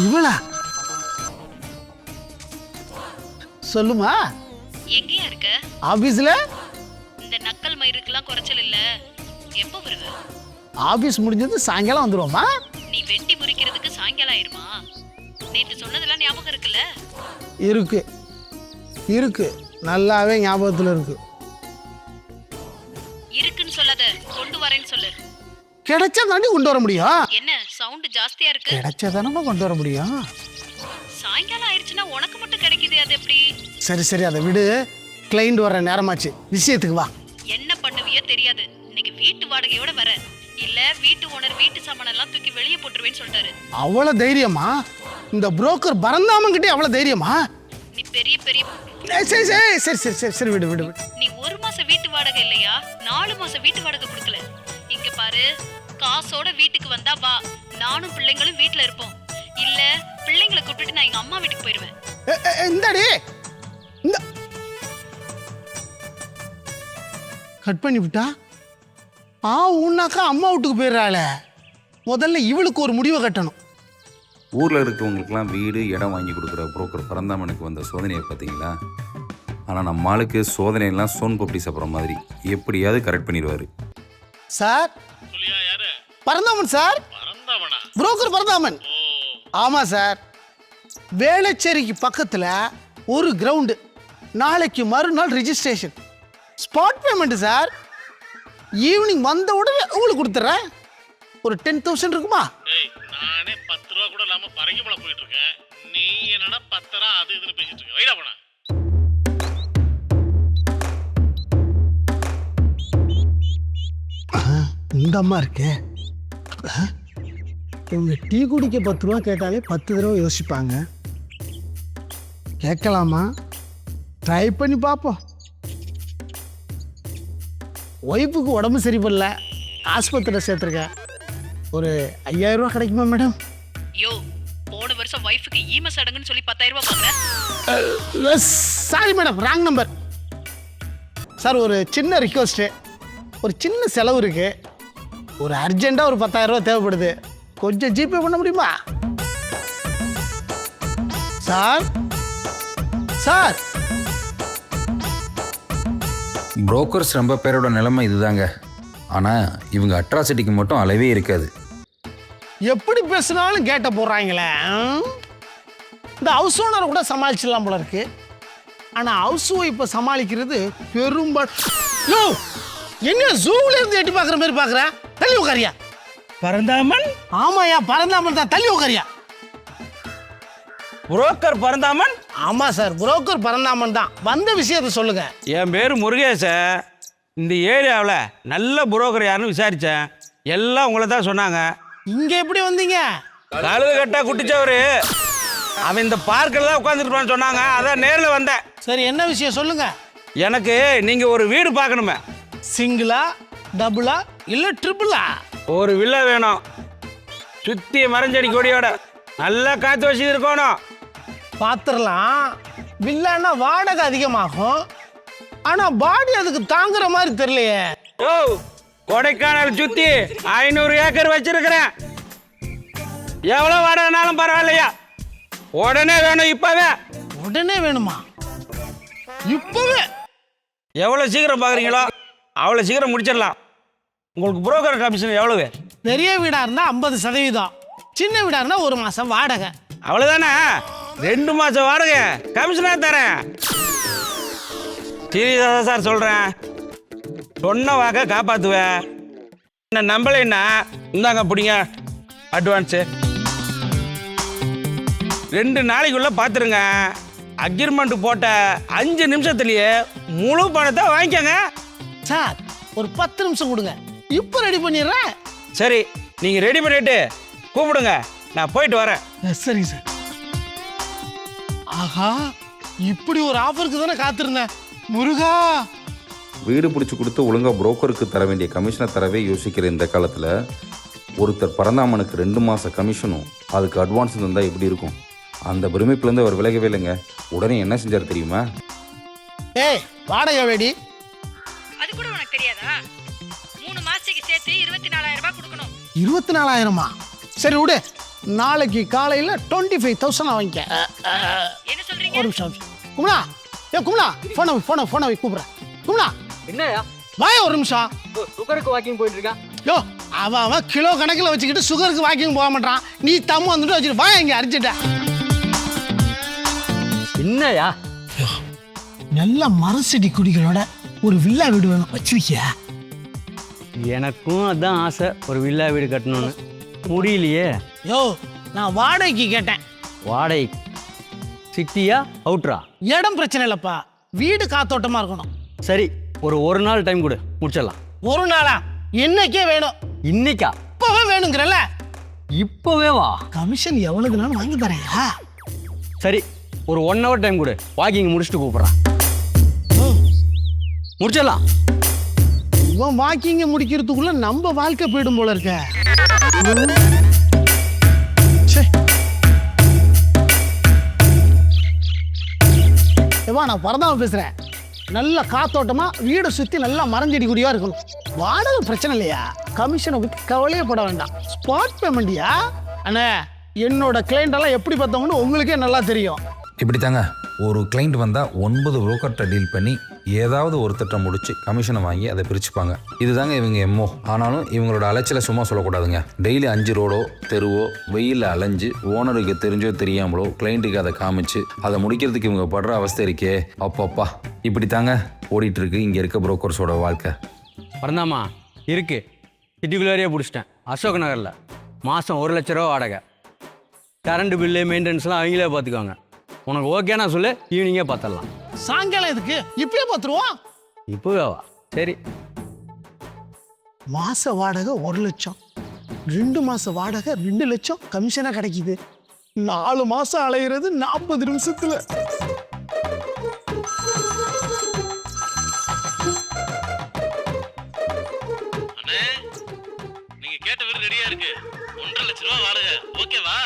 இவளா? சொல்லுமா. எங்கேயா இருக்க? ஆபீஸ்ல. இந்த நக்கல் மயிருக்கெல்லாம் குறைச்சல் இல்ல. எப்போ வருவ? ஆபீஸ் முடிஞ்சது சாயங்காலம் வந்துருவோமா? நீ வெட்டி முறிக்கிறதுக்கு சாயங்காலம் ஆயிருமா? நேற்று சொன்னதெல்லாம் ஞாபகம் இருக்குல்ல? இருக்கு இருக்கு, நல்லாவே ஞாபகத்துல இருக்கு. இருக்குன்னு சொல்லாத, கொண்டு வரேன்னு சொல்லு. கிடைச்சா தாண்டி கொண்டு வர முடியும். என்ன சவுண்ட் ஜாஸ்தியா இருக்கு? கிடைச்சா தானே கொண்டு வர முடியும். சாயங்காலம் ஆயிருச்சுன்னா உனக்கு மட்டும் கிடைக்குது, அது எப்படி? சரி சரி, அதை விடு. கிளைண்ட் வர நேரமாச்சு, விஷயத்துக்கு வா. என்ன பண்ணுவியோ தெரியாது. இன்னைக்கு வீட்டு வாடகையோட வர, இல்ல வீட்டு ஓனர் வீட்டு சாமான எல்லாம் தூக்கி வெளியே போட்டுருவேன்னு சொல்லிட்டாரு. அவ்வளவு தைரியமா? இந்த புரோக்கர் பரந்தாமங்கிட்டே அவ்வளவு தைரியமா? நீ பெரிய பெரிய சரி சரி சரி சரி சரி சரி, விடு விடு விடு. நீ 1 மாசம் வீட்டு வாடகை இல்லையா, 4 மாசம் வீட்டு வாடகை கொடுக்கல. இங்க பாரு, காசோட வீட்டுக்கு வந்தா வா, நானும் பிள்ளைங்களும் வீட்டுல இருப்போம். இல்ல பிள்ளைங்களை கூப்பிட்டு நான் எங்க அம்மா வீட்டுக்கு போயிருவேன். இந்தாடி, இந்த கட் பண்ணி விட்டா. உன்னாக்கா அம்மா வீட்டுக்கு போயிடுறாளே. முதல்ல இவளுக்கு ஒரு முடிவை கட்டணும். ஊரில் இருக்கிறவங்களுக்கெல்லாம் வீடு இடம் வாங்கி கொடுக்குற புரோக்கர் பரந்தாமனுக்கு வந்த சோதனையை பார்த்தீங்களா? ஆனால் நம்ம ஆளுக்கு சோதனையெல்லாம் சோன் பப்படி சாப்பிட்ற மாதிரி எப்படியாவது கரெக்ட் பண்ணிடுவார். Sir, Paranthaman sir. Broker Paranthaman. ஆமாம் சார், வேளச்சேரிக்கு பக்கத்தில் ஒரு கிரவுண்டு. நாளைக்கு மறுநாள் registration, spot payment sir. Evening வந்த உடனே உங்களுக்கு கொடுத்துட்றேன். ஒரு 10,000 இருக்குமா? நானே 10 ரூபா கூட இல்லாம பரங்கிமலை போயிட்டு இருக்கேன். நீ என்னடா 10 ரூபா அது இதுன்னு பேசிட்டு இருக்க? வைடா போனா. இந்த அம்மா இருக்கே, இவங்க டீ குடிக்க 10 ரூபா கேட்டாலே 10 தடவை யோசிப்பாங்க. கேட்கலாமா? ட்ரை பண்ணி பார்ப்போம். ஒய்ஃபுக்கு உடம்பு சரிப்படல, ஆஸ்பத்திரியில் சேர்த்துருக்கேன். ஒரு 5000 ரூபா கிடைக்குமா மேடம்? யோ, போன வருஷம் வைஃபுக்கு ஈம சடங்குன்னு சொல்லி 10,000 ரூபாய் வாங்க. Sorry madam, wrong number. Sir, ஒரு சின்ன ரிக்வஸ்ட்டு. ஒரு சின்ன செலவு இருக்கு. ஒரு அர்ஜென்ட்டாக ஒரு 10,000 ரூபா தேவைப்படுது. கொஞ்சம் ஜிபே பண்ண முடியுமா சார்? சார் புரோக்கர்ஸ் ரொம்ப பேரோட நிலைமை இதுதாங்க. ஆனால் இவங்க அட்ராசிட்டிக்கு மட்டும் அளவே இருக்காது. எப்படி பேசினாலும் கேட்ட போடுறாங்களே. இந்த ஹவுஸ் ஓனரை கூட சமாளிச்சிடலாம் போல இருக்கு. ஆனால் ஹவுஸ் ஒய்ஃபை சமாளிக்கிறது யோ என்ன ஜூல இருந்து எட்டி பார்க்குற மாதிரி பார்க்குற? தள்ளி உட்காரியா. பரந்தாமன்? ஆமாயா, பரந்தாமன் தான். தள்ளி உட்காரியா. புரோக்கர் பரந்தாமன்? ஆமாம் சார், புரோக்கர் பரந்தாமன் தான். வந்த விஷயத்தை சொல்லுங்க. என் பேர் முருகேசன். இந்த ஏரியாவில் நல்ல புரோக்கர் யாருன்னு விசாரித்தேன். எல்லாம் உங்களை தான் சொன்னாங்க. இங்கே எப்படி வந்தீங்க? கழுது கட்டா குட்டிச்சவரு அவன் இந்த பார்க்கில் தான் உட்காந்துருப்பான்னு சொன்னாங்க. அதான் நேரில் வந்தேன். சரி, என்ன விஷயம் சொல்லுங்க. எனக்கு நீங்கள் ஒரு வீடு பார்க்கணுமே. சிங்கிளா, டபுளா இல்லை ட்ரிபிளா? ஒரு வில்லா வேணும். சுற்றி மரஞ்செடி கொடியோட நல்லா காற்று வச்சு இருக்கணும். பார்த்துடலாம். வில்லான்னா வாடகை அதிகமாகும். ஆனால் பாடி அதுக்கு தாங்குற மாதிரி தெரியலையே. ஓ, கொடைக்கானல் சுற்றி 500 ஏக்கர் வச்சிருக்கிறேன். எவ்வளோ வாடகைனாலும் பரவாயில்லையா? உடனே வேணும். இப்போவே. உடனே வேணுமா? இப்போவே? எவ்வளோ சீக்கிரம் பார்க்குறீங்களோ அவ்வளோ சீக்கிரம் முடிச்சிடலாம். உங்களுக்கு புரோக்கர் கமிஷன் எவ்வளவு? பெரிய வீடாக இருந்தால் 50%, சின்ன வீடாக இருந்தால் 1 மாதம் வாடகை. அவ்வளோதானே? 2 மாதம் வாடகை கமிஷனாக தரேன். சீரியஸாக தான் சார் சொல்கிறேன். சொன்ன வாக்க காப்பாற்றுவேன். என்ன நம்பலைன்னா இந்தாங்க பிடிங்க அட்வான்ஸு. 2 நாளைக்குள்ளே பார்த்துருங்க. அக்ரிமெண்ட் போட்ட 5 நிமிஷத்துலேயே முழு பணத்தை வாங்கிக்கோங்க. சார், ஒரு 10 நிமிஷம் கொடுங்க, இப்போ ரெடி பண்ணிடுறேன். சரி, நீங்கள் ரெடி பண்ணிட்டு கூப்பிடுங்க, நான் போயிட்டு வரேன். சரிங்க சார். ஆஹா, இப்படி ஒரு ஆஃபருக்கு தானே காத்திருந்தேன். முருகா, வீடு பிடிச்சி கொடுத்து ஒழுங்காக புரோக்கருக்கு தர வேண்டிய கமிஷனை தரவே யோசிக்கிற இந்த காலத்தில் ஒருத்தர் பரந்தாமனுக்கு 2 மாத கமிஷனும் அதுக்கு அட்வான்ஸ் இருந்தால் எப்படி இருக்கும்? அந்த பிரமிப்புலேருந்து அவர் விலகவே இல்லைங்க. உடனே என்ன செஞ்சார் தெரியுமா? ஏய், வாடகை வேடி. அது கூட உனக்கு தெரியாதா? 3 மாசத்துக்கு சேர்த்து 24,000 ரூபாய் கொடுக்கணும். 24,000மா? சரி விடு, நாளைக்கு காலையில் 25,000 வாங்கிக்க. என்ன சொல்றீங்க? ஒரு நிமிஷம். குமலா, குமலா, ஃபோனை கூப்பிட்றேன். குமலா, என்னயா வாய ஒரு நிமிஷம். சுகருக்கு வாக்கிங் போயிட்டு இருக்கான். யோ, அவன் கிலோ கணக்கில் வச்சுக்கிட்டு சுகருக்கு வாக்கிங் போக மாட்டான். நீ தம்மு வந்துட்டு வச்சுட்டு வாய இங்கே அரிச்சிட்ட. என்னயா? நல்ல மரசெடி குடிகளோட ஒரு வில்லா வீடு வேணும், வச்சிருக்கியா? எனக்கும் அதான் ஆசை, ஒரு வில்லா வீடு கட்டணும்னு. முடியலையே. யோ, நான் வாடகைக்கு கேட்டேன். வாடகை சிட்டியா அவுட்ரா? இடம் பிரச்சனை இல்லைப்பா, வீடு காத்தோட்டமாக இருக்கணும். சரி, ஒரு நாள் டைம் கொடு, முடிச்சிடலாம். ஒரு நாளா? இன்னைக்கே வேணும். இன்னைக்கா? இப்பவே வேணுங்கிறல்ல? இப்பவே வா. கமிஷன் எவ்வளவுனாலும் வாங்கி தரையா? சரி, ஒரு 1 hour டைம் கொடு, வாக்கிங் முடிச்சுட்டு கூப்பிட்றான். முடிச்சிடலாம். இவன் வாக்கிங்க முடிக்கிறதுக்குள்ள நம்ம வாழ்க்கை போயிடும் போல இருக்க. நான் பரதாம பேசுறேன். நல்ல காத்தோட்டமா வீடை சுத்தி நல்லா மரஞ்செடி குடியா இருக்கணும். வாடகை பிரச்சனை இல்லையா? கமிஷனை பத்தி கவலையே பட வேண்டாம். ஸ்பாட் பேமெண்ட்யா? அண்ணே, என்னோட கிளைண்ட் எல்லாம் எப்படி பார்த்தவங்கன்னு உங்களுக்கே நல்லா தெரியும். இப்படி தாங்க, ஒரு கிளைண்ட் வந்தால் 9 புரோக்கர்கிட்ட டீல் பண்ணி ஏதாவது ஒரு திட்டம் முடிச்சு கமிஷனை வாங்கி அதை பிரிச்சுப்பாங்க. இதுதாங்க இவங்க எம்மோ. ஆனாலும் இவங்களோட அலைச்சலை சும்மா சொல்லக்கூடாதுங்க. டெய்லி 5 ரோடோ தெருவோ வெயிலில் அலைஞ்சு ஓனருக்கு தெரிஞ்சோ தெரியாமலோ கிளைண்ட்டுக்கு அதை காமிச்சு அதை முடிக்கிறதுக்கு இவங்க படுற அவஸ்தை இருக்கே, அப்பப்பா. இப்படி தாங்க ஓடிட்டு இருக்கு இங்கே இருக்க புரோக்கர்ஸோட வாழ்க்கை. பரந்தாமா இருக்கு, சிட்டிக்குள்ளேயே பிடிச்சிட்டேன். அசோக் நகரில் மாதம் 1 லட்ச ரூபா வாடகை. கரண்ட் பில்லு மெயின்டெனன்ஸ்லாம் அவங்களே பார்த்துக்குவாங்க. உனக்கு ஓகேனா சொல்லு, ஈவினிங்கே பார்த்துடலாம். சாயங்காலம் எதுக்கு? இப்பயே பார்த்துருவோம். இப்போவே வா. சரி, மாச வாடகை 1 லட்சம், 2 மாச வாடகை 2 லட்சம் கமிஷனா கிடைக்குது. 4 மாசம் அலையிறது 40 நிமிஷத்துல. அண்ணே, நீங்க கேட்ட வீடு ரெடியா இருக்கு. 1.5 லட்ச ரூபா வாடகை. ஓகேவா?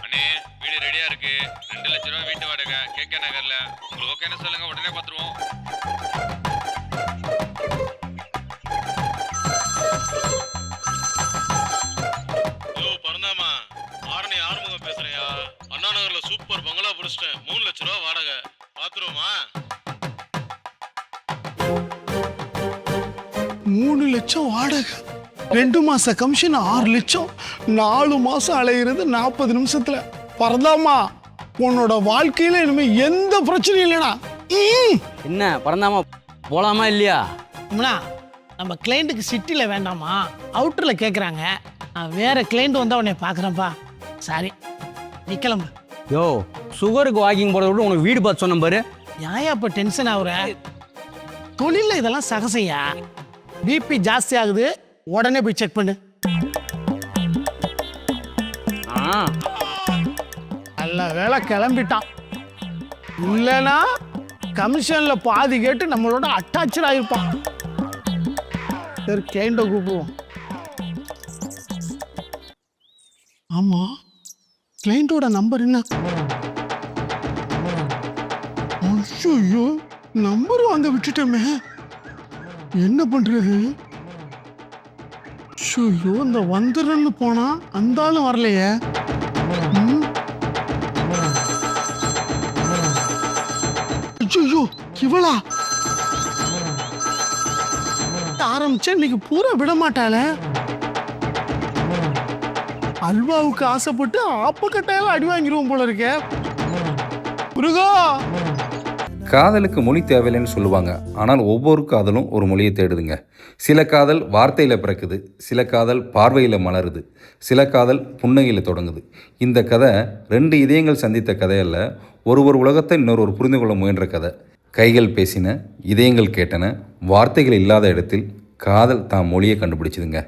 அண்ணே, வீடு ரெடியா இருக்கு. 2 லட்ச ரூபா வீட்டு வாடகை ஓகேன்னு சொல்லுங்க, உடனே பார்த்துருவோம். யோ பரந்தாமா, ஆரணி ஆறுமுகம் பேசுறியா? அண்ணா நகர்ல சூப்பர் பங்களா பிடிச்சிட்டேன். 3 லட்ச ரூபா வாடகை. பாத்துருவோமா? 3 லட்சம் வாடகை, 2 மாச கமிஷன் 6 லட்சம், 4 மாசம் அலையிறது 40 நிமிஷத்துல. பரந்தாமா, உன்னோட வாழ்க்கையில இனிமே எந்த பிரச்சனையும் இல்லைனா. என்ன பறந்தாமா, போலாமா இல்லையா? நம்ம கிளைண்ட்டுக்கு சிட்டியில் வேண்டாமா, அவுட்டரில் கேட்குறாங்க. நான் வேற கிளைண்ட் வந்தால் உன்னை பார்க்குறேன்ப்பா. சாரி, நீ கிளம்பு. யோ, சுகருக்கு வாக்கிங் போகிறத விட உனக்கு வீடு பார்த்து சொன்ன பாரு. ஏன் இப்போ டென்ஷன் ஆகுற? தொழிலில் இதெல்லாம் சகசையா. பிபி ஜாஸ்தி ஆகுது, உடனே போய் செக் பண்ணு. நல்ல வேலை கிளம்பிட்டான், இல்லைன்னா கமிஷன்ல பாதி கேட்டு நம்மளோட அட்டாச்சர் ஆகிருப்பான். சரி, கிளைண்ட்டை கூப்பிடுவோம். ஆமா, கிளைண்டோட நம்பர் என்ன? ஐயோ, நம்பர் வாங்க விட்டுட்டோமே, என்ன பண்றது? ஐயோ, இந்த வந்துடுறேன்னு போனா அந்த ஆளும் வரலையே. ஐயோ, இவளா ஆரம்பிச்சா இன்னைக்கு பூரா விட மாட்டாள. அல்வாவுக்கு ஆசைப்பட்டு ஆப்பக்கட்டாயில அடி வாங்கிடுவோம் போல இருக்கே. முருகா, காதலுக்கு மொழி தேவையில்லைன்னு சொல்லுவாங்க. ஆனால் ஒவ்வொரு காதலும் ஒரு மொழியை தேடுதுங்க. சில காதல் வார்த்தையில் பிறக்குது, சில காதல் பார்வையில் மலருது, சில காதல் புன்னகையில் தொடங்குது. இந்த கதை 2 இதயங்கள் சந்தித்த கதையல்ல, ஒரு உலகத்தை இன்னொரு புரிந்து கொள்ள முயன்ற கதை. கைகள் பேசின, இதயங்கள் கேட்டன, வார்த்தைகள் இல்லாத இடத்தில் காதல் தான் மொழியை கண்டுபிடிச்சிதுங்க.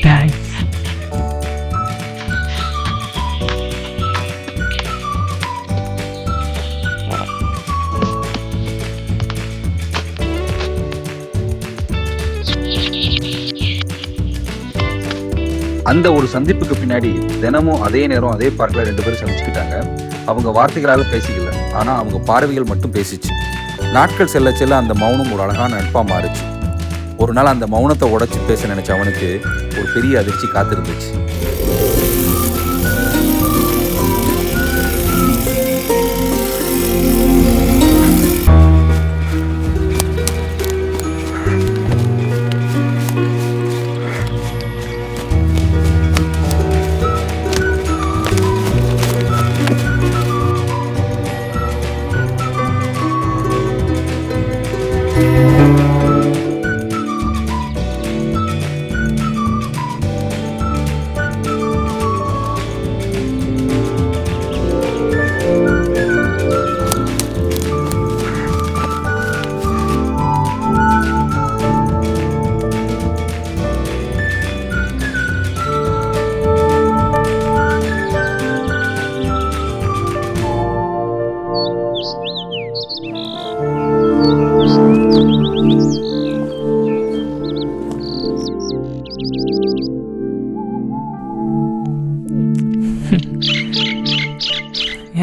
தேங்க்ஸ். அந்த ஒரு சந்திப்புக்கு பின்னாடி தினமும் அதே நேரம் அதே பார்க்கில் 2 பேரும் சந்திச்சுக்கிட்டாங்க. அவங்க வார்த்தைகளால் பேசிக்கல, ஆனால் அவங்க பார்வைகள் மட்டும் பேசிச்சு. நாட்கள் செல்ல செல்ல அந்த மௌனம் ஒரு அழகான நட்பாக மாறுச்சு. ஒரு நாள் அந்த மௌனத்தை உடைச்சி பேச நினைச்ச அவனுக்கு ஒரு பெரிய அதிர்ச்சி காத்திருந்துச்சு.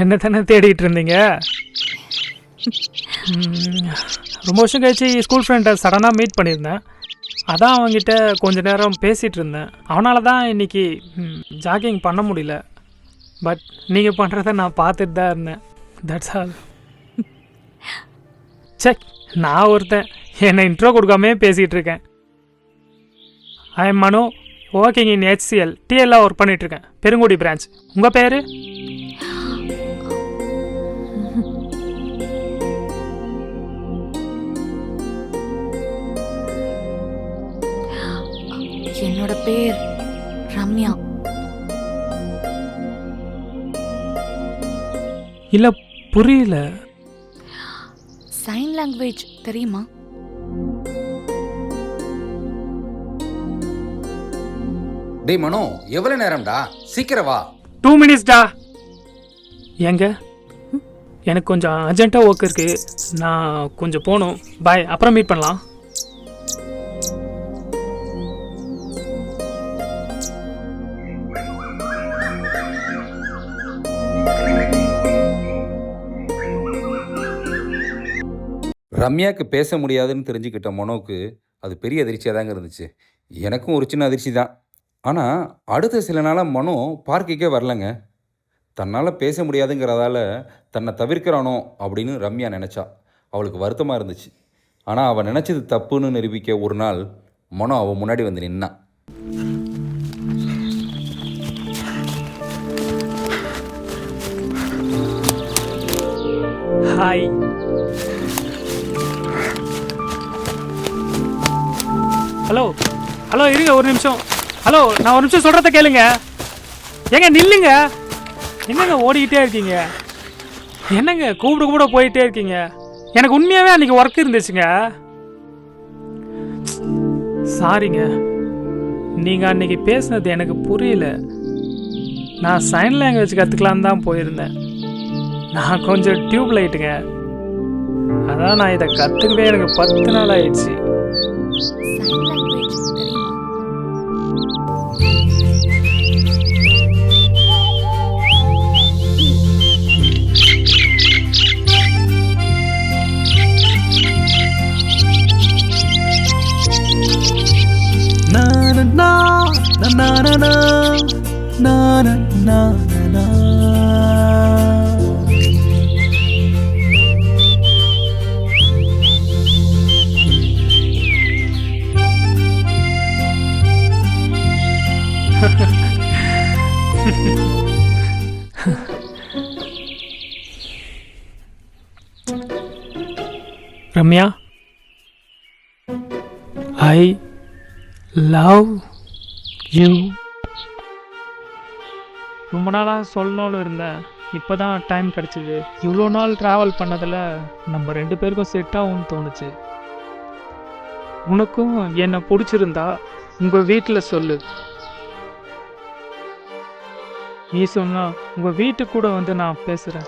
என்ன தானே தேடிட்டு இருந்தீங்க? ரொம்ப வருஷம் கழிச்சு ஸ்கூல் ஃப்ரெண்டை சடனாக மீட் பண்ணியிருந்தேன். அதான் அவங்ககிட்ட கொஞ்ச நேரம் பேசிகிட்டு இருந்தேன். அவனால தான் இன்னைக்கு ஜாகிங் பண்ண முடியல. பட் நீங்கள் பண்ணுறத நான் பார்த்துட்டு தான் இருந்தேன். That's all. செக், நான் ஒருத்தன் என்னை இன்ட்ரோ கொடுக்காமே பேசிகிட்டு இருக்கேன். I am Mano, working in HCL டிஎல்லாம் ஒர்க் பண்ணிகிட்ருக்கேன், பெருங்குடி பிரான்ச். உங்கள் பேர்? என்னோட பேர் ரம்யா. இல்லை, புரியல. சைன் லாங்குவேஜ் தெரியுமா? டேய் மனோ, எவ்வளவு நேரம்டா? சீக்கிரம் வா. 2 minutesடா. ஏங்க, எனக்கு கொஞ்சம் அர்ஜென்ட்டாக ஒர்க் இருக்குது, நான் கொஞ்சம் போகணும். பாய், அப்புறம் மீட் பண்ணலாம். ரம்யாவுக்கு பேச முடியாதுன்னு தெரிஞ்சுக்கிட்ட மனோவுக்கு அது பெரிய அதிர்ச்சியாக தாங்க இருந்துச்சு. எனக்கும் ஒரு சின்ன அதிர்ச்சி தான். ஆனால் அடுத்த சில நாளாக மனோ பார்க்குக்கே வரலங்க. தன்னால் பேச முடியாதுங்கிறதால தன்னை தவிர்க்கிறானோ அப்படின்னு ரம்யா நினச்சா. அவளுக்கு வருத்தமாக இருந்துச்சு. ஆனால் அவள் நினச்சது தப்புன்னு நிரூபிக்க ஒரு நாள் மனோ அவள் முன்னாடி வந்து நின்னான். ஹாய். ஹலோ ஹலோ, இருங்க ஒரு நிமிஷம். ஹலோ, நான் ஒரு நிமிஷம் சொல்கிறத கேளுங்க. ஏங்க நில்லுங்க. என்னங்க ஓடிக்கிட்டே இருக்கீங்க? என்னங்க கூப்பிட போயிட்டே இருக்கீங்க? எனக்கு உண்மையாகவே அன்றைக்கி ஒர்க் இருந்துச்சுங்க. சாரிங்க, நீங்கள் அன்றைக்கி பேசுனது எனக்கு புரியல. நான் சைன் லாங்குவேஜ் கற்றுக்கலான்னு தான் போயிருந்தேன். நான் கொஞ்சம் டியூப் லைட்டுங்க, அதான் நான் இதை கற்றுக்கவே எனக்கு 10 நாள் ஆயிடுச்சு. சைன் லாங்குவேஜ் தெரியுமா? ரம்யா, ஐ லவ் யூ. ரொம்ப நாளாக சொல்லணும்னு இருந்தேன், இப்போ தான் டைம் கிடச்சிது. இவ்வளோ நாள் ட்ராவல் பண்ணதில் நம்ம 2 பேருக்கும் செட் ஆகும்னு தோணுச்சு. உனக்கும் என்னை பிடிச்சிருந்தா உங்கள் வீட்டில் சொல்லு. நீ சொன்னா உங்கள் வீட்டுக்கு கூட வந்து நான் பேசுகிறேன்.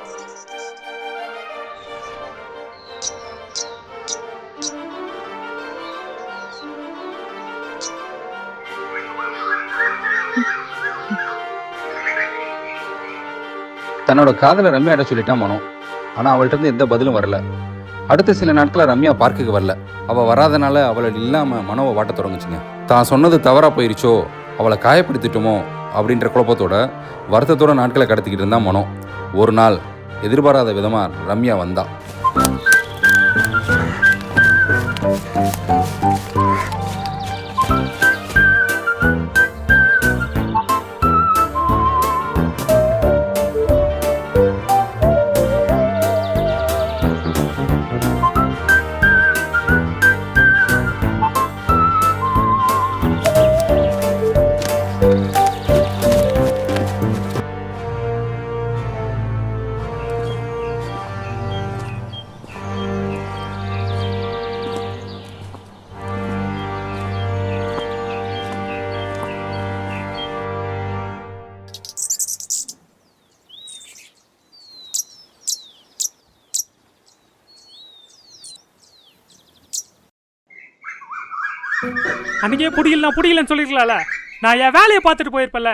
தன்னோட காதலை ரம்யாட்ட சொல்லிட்டான் மனோ. ஆனால் அவள்கிட்ட இருந்து எந்த பதிலும் வரல. அடுத்த சில நாட்களில் ரம்யா பார்க்குக்கு வரல. அவள் வராதனால அவளை இல்லாமல் மனோவை வாட்ட தொடங்குச்சுங்க. தான் சொன்னது தவறாக போயிருச்சோ, அவளை காயப்படுத்திட்டோமோ அப்படின்ற குழப்பத்தோட வருத்தத்தோட நாட்களை கடத்திக்கிட்டு இருந்தான் மனோ. ஒரு நாள் எதிர்பாராத விதமாக ரம்யா வந்தா. அன்றைக்கே பிடிக்கலன்னு சொல்லிருக்கலாம்ல. நான் என் வேலையை பார்த்துட்டு போயிருப்பேன்ல.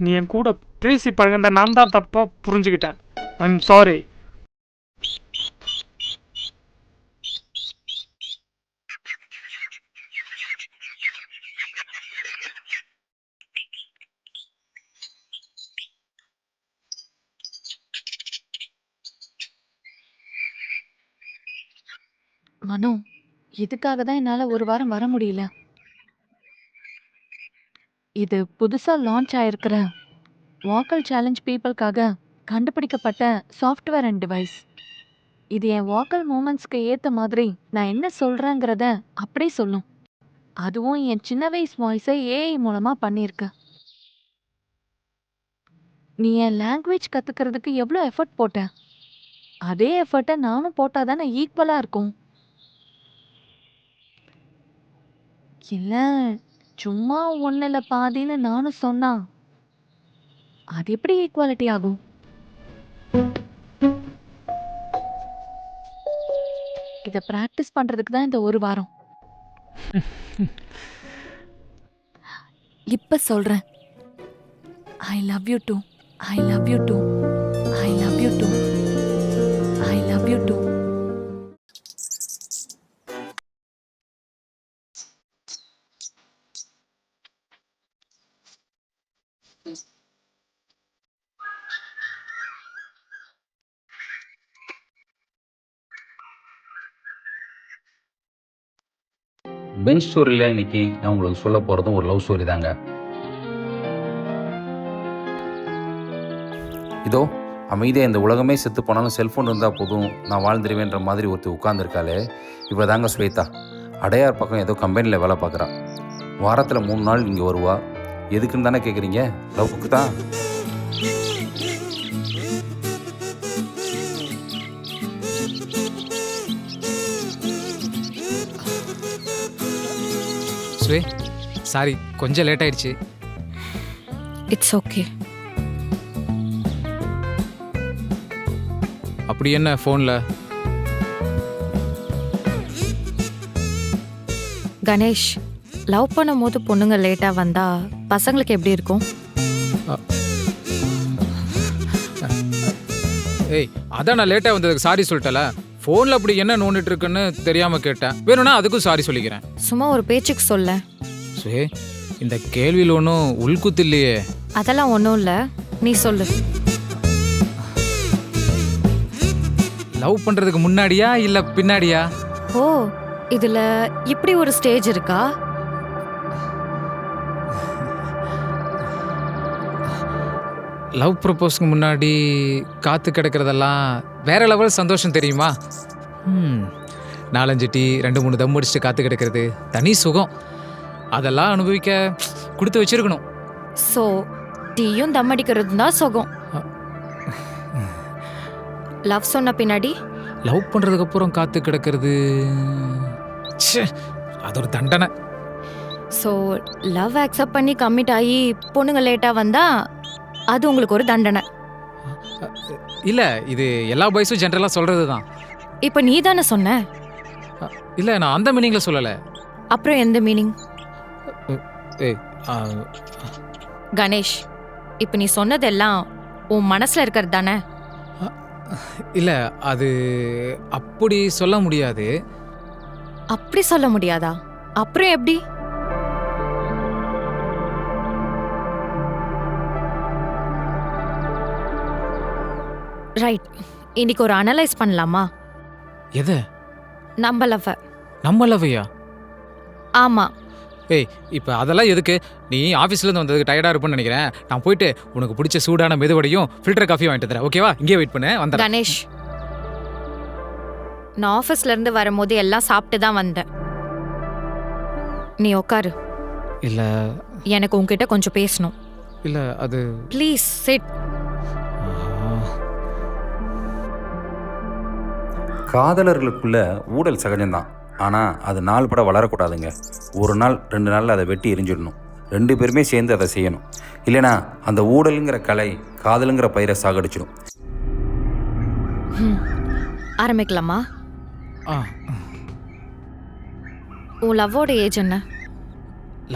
நீ என் கூட பேசி பழகுந்த நான் தான் தப்பாக புரிஞ்சுக்கிட்டேன். I am sorry. மனு, இதுக்காக தான் என்னால ஒரு வாரம் வர முடியல. இது புதுசா லான்ச் ஆயிருக்கிற வாக்கல் சேலஞ்ச் பீப்புளுக்காக கண்டுபிடிக்கப்பட்ட சாஃப்ட்வேர் அண்ட் டிவைஸ். இது என் வாக்கல் மூமெண்ட்ஸ்க்கு ஏத்த மாதிரி நான் என்ன சொல்றேங்கிறத அப்படியே சொல்லும். அதுவும் என் சின்ன வயசு வாய்ஸை ஏஐ மூலமா பண்ணியிருக்கு. நீ என் லாங்குவேஜ் கத்துக்கிறதுக்கு எவ்வளோ எஃபர்ட் போட்ட, அதே எஃபர்ட்டை நானும் போட்டா தானே ஈக்குவலா இருக்கும். இல்ல சும்மா ஒண்ணுல பாதின்னு நானும் சொன்னா அது எப்படி ஈக்குவாலிட்டி ஆகும்? இதை ப்ராக்டிஸ் பண்றதுக்கு தான் இந்த ஒரு வாரம். இப்ப சொல்றேன். I love you too, I love you too, I love you too, I love you too. Pen ஸ்டோரியில் இன்னைக்கு நான் உங்களுக்கு சொல்ல போகிறதும் ஒரு லவ் ஸ்டோரி தாங்க. இதோ அமைதியாக இந்த உலகமே செத்து போனாலும் செல்ஃபோன் இருந்தால் போதும் நான் வாழ்ந்துருவேன்ற மாதிரி ஒருத்தர் உட்காந்துருக்காளே, இவ தாங்க ஸ்வேதா. அடையார் பக்கம் ஏதோ கம்பெனியில் வேலை பார்க்குறா. வாரத்தில் 3 நாள் இங்கே வருவா. எதுக்குன்னு தானே கேட்குறீங்க? லவ்வுக்கு தான். ஸ்வே, சாரி கொஞ்சம் லேட் ஆயிடுச்சு. It's okay. அப்படி என்ன ஃபோனில்? கணேஷ், லவ் பண்ணும்போது பொண்ணுங்க லேட்டாக வந்தா பசங்களுக்கு எப்படி இருக்கும்? ஏய், அதான் நான் லேட்டாக வந்ததுக்கு சாரி சொல்லிட்டல. ஃபோனில் அப்படி என்ன நோண்டிட்டு இருக்குன்னு தெரியாமல் கேட்டேன். வேணும்னா அதுக்கும் சாரி சொல்லிக்கிறேன். சும்மா ஒரு பேச்சுக்கு சொல்ல. ஸ்வே, இந்த கேள்வியில் ஒன்றும் உள்குத்து இல்லையே. அதெல்லாம் ஒன்றும் இல்லை, நீ சொல்லு. லவ் பண்ணுறதுக்கு முன்னாடியா இல்லை பின்னாடியா? ஓ, இதில் இப்படி ஒரு ஸ்டேஜ் இருக்கா? லவ் ப்ரப்போஸ்க்கு முன்னாடி காத்து கிடக்கிறதெல்லாம் வேற லெவல் சந்தோஷம் தெரியுமா? 4-5 டீ 2-3 தம் அடிச்சுட்டு காத்து கிடக்கிறது தனி சுகம். அதெல்லாம் அனுபவிக்க கொடுத்து வச்சிருக்கணும். ஸோ டீயும் தம் அடிக்கிறது தான் சுகம். லவ் சொன்ன பின்னாடி லவ் பண்ணுறதுக்கு அப்புறம் காத்து கிடக்கிறது அது ஒரு தண்டனை. ஸோ லவ் அக்செப்ட் பண்ணி கமிட் ஆகி பொண்ணுங்க லேட்டாக வந்தா அது உங்களுக்கு ஒரு தண்டனை இல்லை. இது எல்லா பாய்ஸும் ஜென்ரலாக சொல்கிறது தான். இப்போ நீ தானே சொன்ன. இல்லை, நான் அந்த மீனிங்கில் சொல்லலை. அப்புறம் எந்த மீனிங்? கணேஷ், இப்போ நீ சொன்னதெல்லாம் உன் மனசில் இருக்கிறது தானே? இல்லை, அது அப்படி சொல்ல முடியாது. அப்படி சொல்ல முடியாதா? அப்புறம் எப்படி? ரைட், இன்னைக்கு ஒரு அனலைஸ் பண்ணலாமா? எதை? நம்ம லவ். நம்ம லவ்வையா? ஆமா. ஏய், இப்போ அதெல்லாம் எதுக்கு? நீ ஆஃபீஸ்லேருந்து வந்ததுக்கு டயர்டாக இருப்பேன்னு நினைக்கிறேன். நான் போயிட்டு உனக்கு பிடிச்ச சூடான மெதுவடையும் ஃபில்டர் காஃபியும் வாங்கிட்டு தரேன். ஓகேவா? இங்கே வெயிட் பண்ண வந்தேன். கணேஷ், நான் ஆஃபீஸ்லேருந்து வரும்போது எல்லாம் சாப்பிட்டு தான் வந்தேன். நீ உட்காரு. இல்லை, எனக்கு உன்கிட்ட கொஞ்சம் பேசணும். இல்லை, அது ப்ளீஸ் சிட். காதலர்களுக்குள்ள ஊழல் சகஜம்தான். ஆனால் அது 4 படம் வளரக்கூடாதுங்க. 1 நாள் 2 நாளில் அதை வெட்டி எரிஞ்சிடணும். 2 பேருமே சேர்ந்து அதை செய்யணும். இல்லைனா அந்த ஊழலுங்கிற கலை காதலுங்கிற பயிரை சாகடிச்சிடும். ஆரம்பிக்கலாமா? உன் லவ்வோட ஏஜ் என்ன?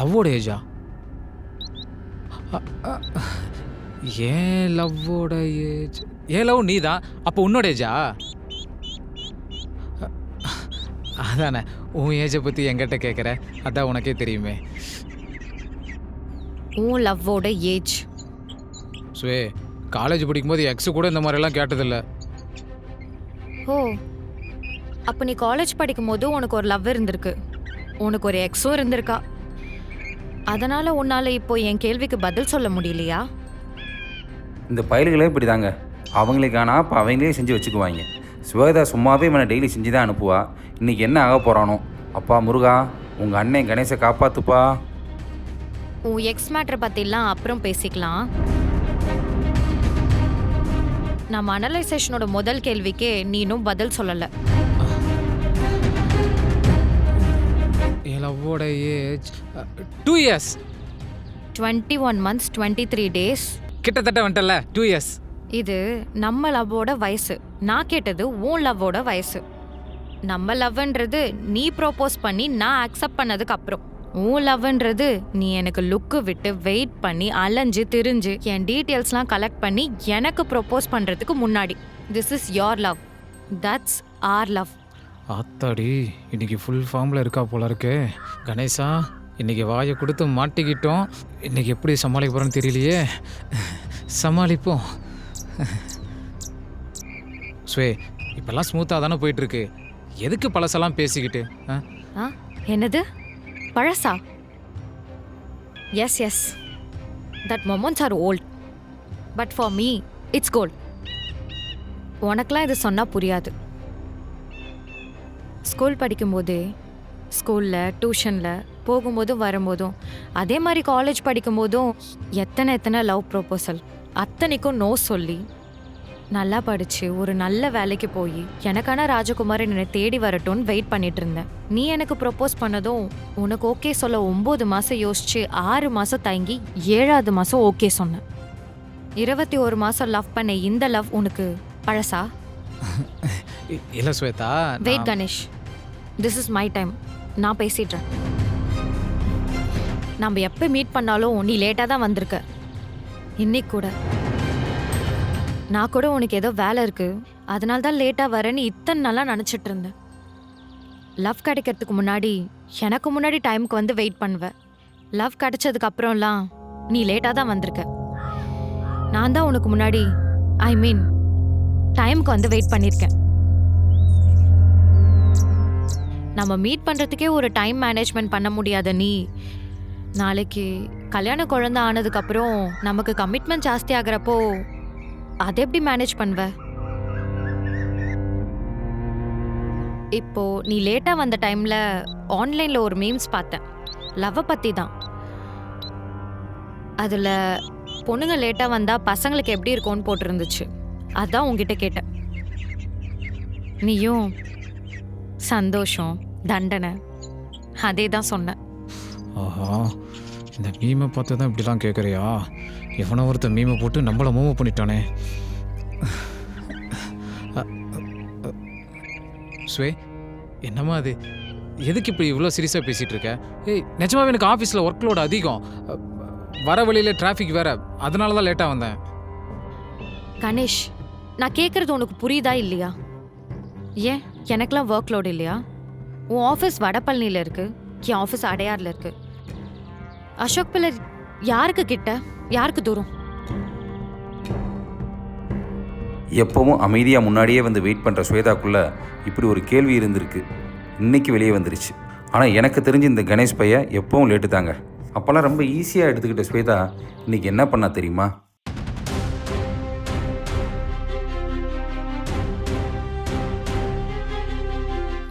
லவ்வோட ஏஜா? ஏன் லவ்வோட ஏஜ்? ஏன் லவ் நீ தான். அப்போ உன்னோட ஏஜா? அதானே, உன் ஏஜை பற்றி என்கிட்ட கேட்குற. அதான் உனக்கே தெரியுமே. உன் லவ்வோட ஏஜ்? ஸ்வே, காலேஜ் படிக்கும்போது எக்ஸு கூட இந்த மாதிரிலாம் கேட்டதில்லை. ஓ, அப்போ நீ காலேஜ் படிக்கும் போது உனக்கு ஒரு லவ் இருந்திருக்கு, உனக்கு ஒரு எக்ஸும் இருந்திருக்கா. அதனால உன்னால இப்போ என் கேள்விக்கு பதில் சொல்ல முடியலையா? இந்த பயல்களே இப்படி தாங்க, அவங்களுக்கானா இப்போ அவங்களே செஞ்சு வச்சுக்குவாங்க. ஸ்வேதா சும்மாவே இவனை டெய்லி செஞ்சு தான் அனுப்புவா. இன்றைக்கி என்ன ஆக போகிறானோ. அப்பா முருகா, உங்கள் அண்ணன் கணேசை காப்பாற்றுப்பா. உன் எக்ஸ் மேட்டரை பற்றிலாம் அப்புறம் பேசிக்கலாம். நம்ம அனலைசேஷனோட முதல் கேள்விக்கே நீ இன்னும் பதில் சொல்லலை. என் லவ்வோட ஏஜ் 2 years. 21 months 23 days. கிட்டத்தட்ட வந்துட்டல 2 years. இது நம்ம லவ்வோட வயசு. நான் கேட்டது உன் லவ்வோட வயசு. நம்ம லவ்ன்றது நீ ப்ரோபோஸ் பண்ணி நான் அக்செப்ட் பண்ணதுக்கு அப்புறம். உன் லவ்ன்றது நீ எனக்கு லுக்கு விட்டு வெயிட் பண்ணி அலைஞ்சு திரிஞ்சு என் டீட்டெயில்ஸ்லாம் கலெக்ட் பண்ணி எனக்கு ப்ரோபோஸ் பண்ணுறதுக்கு முன்னாடி. This is your love, that's our love. ஆத்தாடி, இன்னைக்கு ஃபுல் ஃபார்மில் இருக்கா போல இருக்கு. கணேசா, இன்னைக்கு வாயை கொடுத்து மாட்டிக்கிட்டோம். இன்னைக்கு எப்படி சமாளிக்க போகிறோன்னு தெரியலையே. சமாளிப்போம். ஸ்வே, இப்போல்லாம் ஸ்மூத்தாக தானே போயிட்டுருக்கு. எதுக்கு பழசெல்லாம் பேசிக்கிட்டு? என்னது பழசா? Yes yes, that moments are old, but for me it's gold. உனக்கெலாம் இது சொன்னால் புரியாது. ஸ்கூல் படிக்கும்போது, ஸ்கூலில் டியூஷனில் போகும்போதும் வரும்போதும், அதே மாதிரி காலேஜ் படிக்கும்போதும் எத்தனை லவ் ப்ரொபோசல். அத்தனைக்கும் நோ சொல்லி நல்லா படித்து ஒரு நல்ல வேலைக்கு போய் எனக்கான ராஜகுமாரன் என்னை தேடி வரட்டும்னு வெயிட் பண்ணிட்டு இருந்தேன். நீ எனக்கு ப்ரொப்போஸ் பண்ணதும் உனக்கு ஓகே சொல்ல 9 மாதம் யோசிச்சு 6 மாதம் தங்கி 7வது மாதம் ஓகே சொன்னேன். 21 மாதம் லவ் பண்ண இந்த லவ் உனக்கு பழசா? இல்லை Shweta. Wait Ganesh, this is my time. நான் பேசிடுறேன். நம்ம எப்போ மீட் பண்ணாலும் நீ லேட்டாக தான் வந்திருக்க. இன்னைக்கு கூட நான் கூட உனக்கு ஏதோ வேலை இருக்கு, அதனால தான் லேட்டாக வரேன்னு இத்தனை நாளாக நினச்சிட்டு இருந்தேன். லவ் கிடைக்கிறதுக்கு முன்னாடி எனக்கு முன்னாடி டைமுக்கு வந்து வெயிட் பண்ணுவேன். லவ் கிடைச்சதுக்கு அப்புறம்லாம் நீ லேட்டாக தான் வந்திருக்க. நான் தான் உனக்கு முன்னாடி டைமுக்கு வந்து வெயிட் பண்ணியிருக்கேன். நம்ம மீட் பண்ணுறதுக்கே ஒரு டைம் மேனேஜ்மெண்ட் பண்ண முடியாத நீ, நாளைக்கு கல்யாண குழந்தை ஆனதுக்கப்புறம் நமக்கு கமிட்மெண்ட் ஜாஸ்தி ஆகிறப்போ அதை எப்படி மேனேஜ் பண்ணுவ? இப்போ நீ லேட்டாக வந்த டைமில் ஆன்லைனில் ஒரு மீம்ஸ் பார்த்தேன், லவ்வை பற்றி தான். அதில் பொண்ணுங்க லேட்டாக வந்தால் பசங்களுக்கு எப்படி இருக்கும்னு போட்டிருந்துச்சு. அதான் உங்ககிட்ட கேட்டேன். நீயும் சந்தோஷம் தண்டனை அதே தான் சொன்னேன். ஆஹா, இந்த மீமை பார்த்து தான் இப்படிலாம் கேட்குறியா? எவனோ ஒருத்தர் மீமை போட்டு நம்மளை மூவ் பண்ணிட்டானே. ஸ்வே, என்னம்மா அது? எதுக்கு இப்படி இவ்வளோ சீரியஸாக பேசிகிட்டு இருக்க? ஏய், நிஜமாவே எனக்கு ஆஃபீஸில் ஒர்க் லோடு அதிகம். வர வழியில் டிராஃபிக் வேறு, அதனால தான் லேட்டாக வந்தேன். கணேஷ், நான் கேட்குறது உனக்கு புரியுதா இல்லையா? ஏன் எனக்கெலாம் ஒர்க் லோடு இல்லையா? உன் ஆஃபீஸ் வடபழனியில் இருக்குது, என் ஆஃபீஸ் அடையாரில் இருக்குது. அசோக் பில்லர் யாருக்கு கிட்ட, யாருக்கு தூரம்? எப்பவும் அமைதியாக முன்னாடியே வந்து வெயிட் பண்ணுற ஸ்வேதாக்குள்ளே இப்படி ஒரு கேள்வி இருந்திருக்கு. இன்றைக்கி வெளியே வந்துருச்சு. ஆனால் எனக்கு தெரிஞ்சு இந்த கணேஷ் பையன் எப்பவும் லேட்டு தாங்க. அப்போல்லாம் ரொம்ப ஈஸியாக எடுத்துக்கிட்ட ஸ்வேதா இன்றைக்கி என்ன பண்ணா தெரியுமா?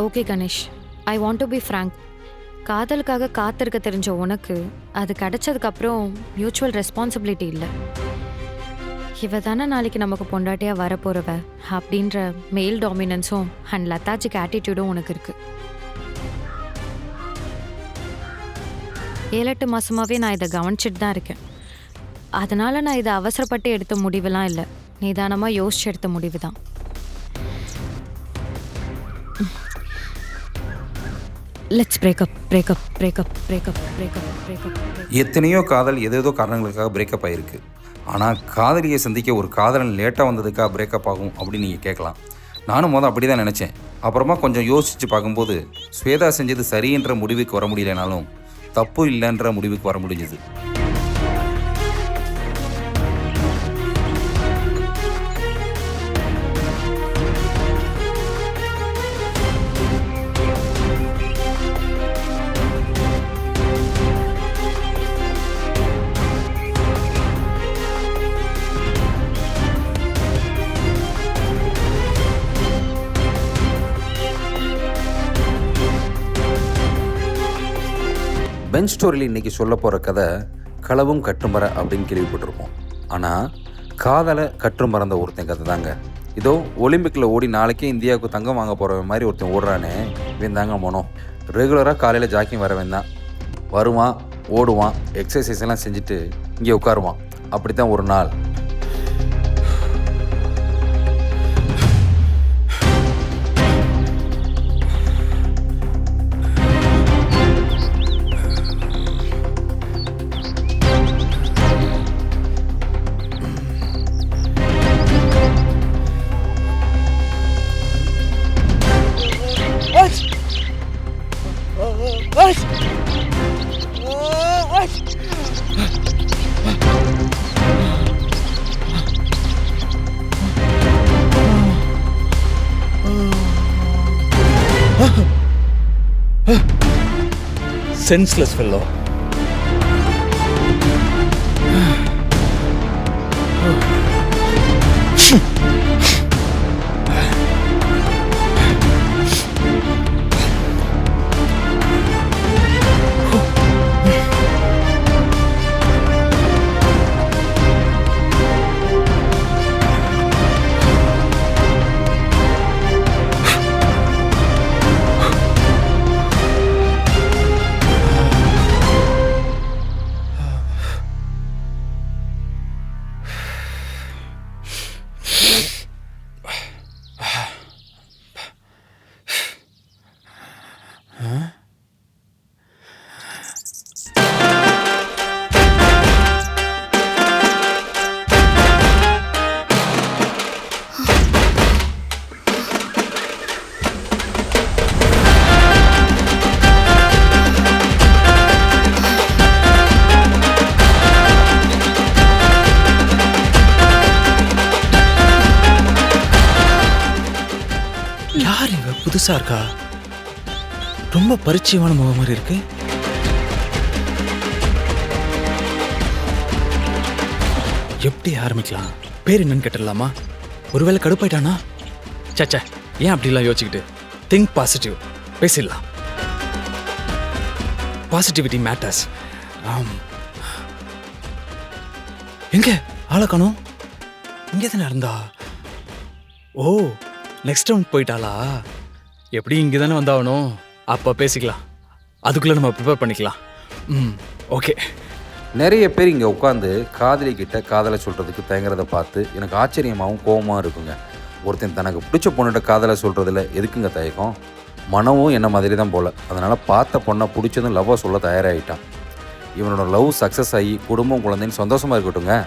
Okay Ganesh, I want to be frank. காதலுக்காக காத்திருக்க தெரிஞ்ச உனக்கு அது கிடைச்சதுக்கப்புறம் மியூச்சுவல் ரெஸ்பான்சிபிலிட்டி இல்லை. இவ தானே நாளைக்கு நமக்கு பொண்டாட்டியாக வரப்போகிறவ அப்படின்ற மெயில் டாமினன்ஸும் அண்ட் லதாஜிக்கு ஆட்டிடியூடும் உனக்கு இருக்குது. 7-8 மாதமாகவே நான் இதை கவனிச்சிட்டு தான் இருக்கேன். அதனால் நான் இதை அவசரப்பட்டு எடுத்த முடிவுலாம் இல்லை, நிதானமாக யோசிச்சு எடுத்த முடிவு தான். Let's breakup breakup breakup breakup breakup breakup. எத்தனையோ காதல் ஏதேதோ காரணங்களுக்காக பிரேக்கப் ஆகிருக்கு. ஆனால் காதலியை சந்திக்க ஒரு காதலன் லேட்டாக வந்ததுக்காக பிரேக்கப் ஆகும் அப்படின்னு நீங்கள் கேட்கலாம். நானும் அப்படி தான் நினச்சேன். அப்புறமா கொஞ்சம் யோசித்து பார்க்கும்போது ஸ்வேதா செஞ்சது சரின்ற முடிவுக்கு வர முடியலைனாலும் தப்பு இல்லைன்ற முடிவுக்கு வர முடிஞ்சது. பெஞ்ச் ஸ்டோரியில் இன்றைக்கி சொல்ல போகிற கதை களவும் கற்றுமர அப்படின்னு கேள்விப்பட்டிருப்போம். ஆனால் காதலை கற்று மறந்த ஒருத்தன் கதை தாங்க. இதோ ஒலிம்பிக்கில் ஓடி நாளைக்கே இந்தியாவுக்கு தங்கம் வாங்க போகிறவன் மாதிரி ஒருத்தன் ஓடுறானே, இவன் தாங்க மனோ. ரெகுலராக காலையில் ஜாக்கிங் வரவன் தான். வருவான், ஓடுவான், எக்ஸசைஸ் எல்லாம் செஞ்சுட்டு இங்கே உட்காருவான். அப்படி தான் ஒரு நாள் Senseless fellow. புதுசா இருக்கா? ரொம்ப பரிச்சயமான முகம் மாதிரி இருக்கு. எப்படி ஆரம்பிக்கலாம்? பேர் என்னன்னு கேட்டுடலாமா? ஒருவேளை கடுப்பாயிட்டானா? சச்சா, ஏன் அப்படிலாம் யோசிச்சுக்கிட்டு? திங்க் பாசிட்டிவ், பேசிடலாம். Positivity matters. எங்க ஆளை காணோம்? இங்கே தானே இருந்தா? ஓ, நெக்ஸ்ட் ரவுண்ட் போயிட்டாளா? எப்படி இங்கே தானே வந்தாகணும். அப்போ பேசிக்கலாம், அதுக்குள்ளே நம்ம ப்ரிப்பேர் பண்ணிக்கலாம். ஓகே. நிறைய பேர் இங்கே உட்காந்து காதலிக்கிட்ட காதலை சொல்கிறதுக்கு தயங்குறதை பார்த்து எனக்கு ஆச்சரியமாகவும் கோபமாக இருக்குங்க. ஒருத்தன் தனக்கு பிடிச்ச பொண்ணுகிட்ட காதலை சொல்கிறதுல எதுக்குங்க தயக்கம்? மனமும் என்ன மாதிரி தான் போல். அதனால் பார்த்த பொண்ணை பிடிச்சதும் லவ்வாக சொல்ல தயாராகிட்டான். இவனோட லவ் சக்ஸஸ் ஆகி குடும்பம் குழந்தைன்னு சந்தோஷமாக இருக்கட்டுங்க.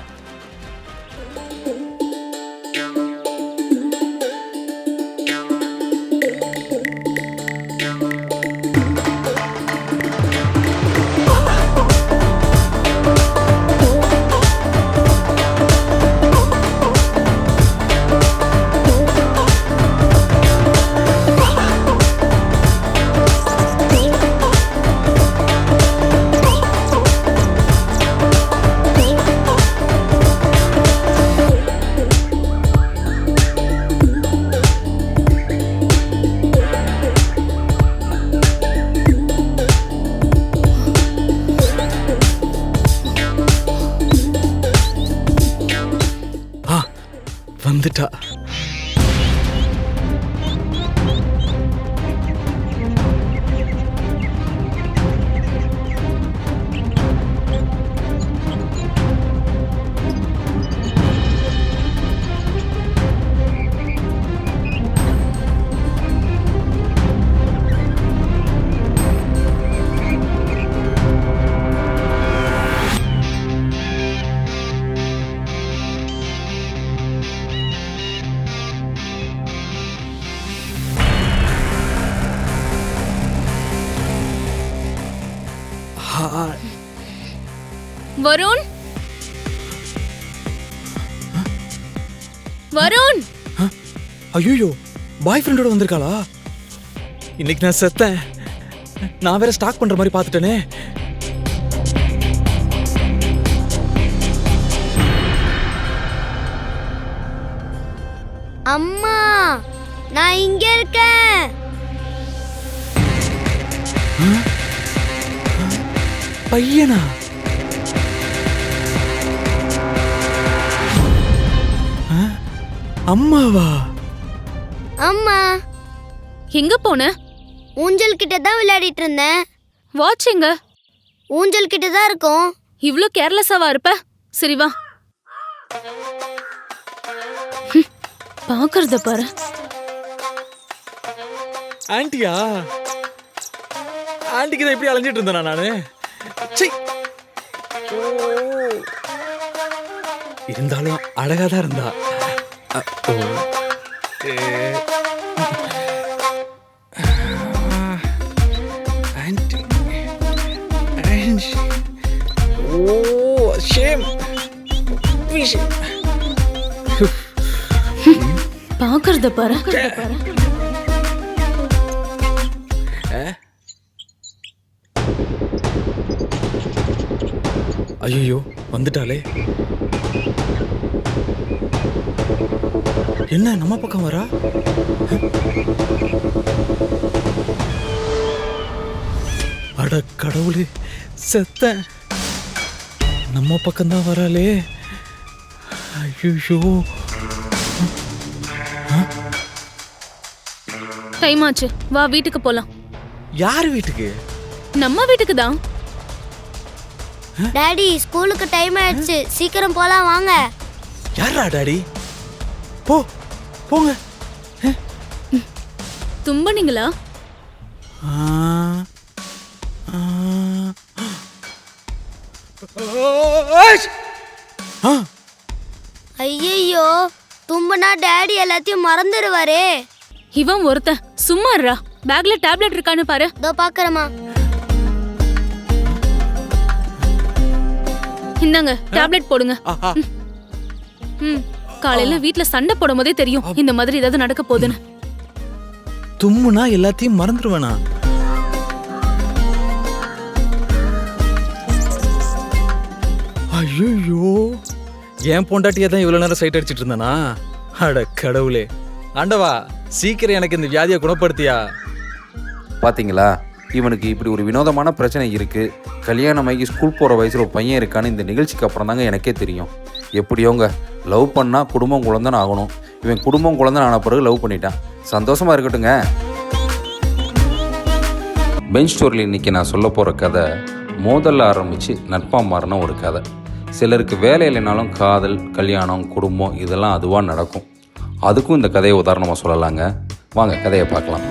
வந்துட்டா. வருண், வருண். ஐயோ, பாய் ஃப்ரெண்டோட வந்திருக்காளா? இன்னைக்கு நான் செத்தேன். நான் வேற ஸ்டாக் பண்ற மாதிரி பார்த்துட்டேனே. அம்மா, நான் இங்க இருக்கேன். பையனா? அம்மாவா? அம்மா எங்க போன? ஊஞ்சல் கிட்ட தான் விளையாடிட்டு இருந்தேன். வாட்ச் எங்க? ஊஞ்சல் கிட்ட தான் இருக்கும். இவ்ளோ கேர்லெஸ்ஸாவா இருப்ப? சரி வா. பாக்குறத பாரு. ஆண்டியா? ஆண்டிக்கு தான் இப்படி அலைஞ்சிட்டு இருந்தேனா நானு? சீ. இருந்தாலும் அழகா தான் இருந்தா. ஆண்டி. ஷேம். பாக்குறத பாரு. ஐயோ வந்துட்டாலே. என்ன நம்ம பக்கம் வரா? அட கடவுளே, செத்த. நம்ம பக்கம்தான் வராளே. ஐயோ. டைம் ஆச்சு, வா வீட்டுக்கு போலாம். யார் வீட்டுக்கு? நம்ம வீட்டுக்கு தான். டாடி ஸ்கூலுக்கு டைம் ஆயிடுச்சு, சீக்கிரம் போலாம் வாங்க. யாரா டாடி? போ போங்க. தும்பனீங்களா? ஐயோ, தும்பனா டாடி எல்லாத்தையும் மறந்துடுவாரே. இவன் ஒருத்தன் சும்மா இருடா. பேக்ல டேப்லெட் இருக்கான்னு பாரு. இதோ பாக்குறமா. இந்தாங்க டேப்லெட் போடுங்க. காலையில வீட்ல சண்டை போடும் போதே தெரியும் இந்த மாதிரி ஏதாவது நடக்க போகுதுன்னு. தும்முனா எல்லாத்தையும் மறந்துடுவேனா? ஐயோ, என் பொண்டாட்டியா தான் இவ்வளவு நேரம் சைட் அடிச்சிட்டு இருந்தானா? அட கடவுளே, ஆண்டவா சீக்கிரம் எனக்கு இந்த வியாதியை குணப்படுத்தியா. பார்த்தீங்களா, இவனுக்கு இப்படி ஒரு வினோதமான பிரச்சனை இருக்குது. கல்யாணமாகி ஸ்கூல் போகிற வயசில் ஒரு பையன் இருக்கான்னு இந்த நிகழ்ச்சிக்கு அப்புறம் தாங்க எனக்கே தெரியும். எப்படியோங்க லவ் பண்ணால் குடும்பம் குழந்தைன்னு ஆகணும். இவன் குடும்பம் குழந்தைன்னு ஆன பிறகு லவ் பண்ணிட்டான். சந்தோஷமாக இருக்கட்டுங்க. பெஞ்ச் ஸ்டோரியில் இன்றைக்கி நான் சொல்ல போகிற கதை மோதலில் ஆரம்பித்து நட்பாக மாறின ஒரு கதை. சிலருக்கு வேலை இல்லைனாலும் காதல், கல்யாணம், குடும்பம் இதெல்லாம் அதுவாக நடக்கும். அதுக்கும் இந்த கதையை உதாரணமாக சொல்லலாங்க. வாங்க கதையை பார்க்கலாம்.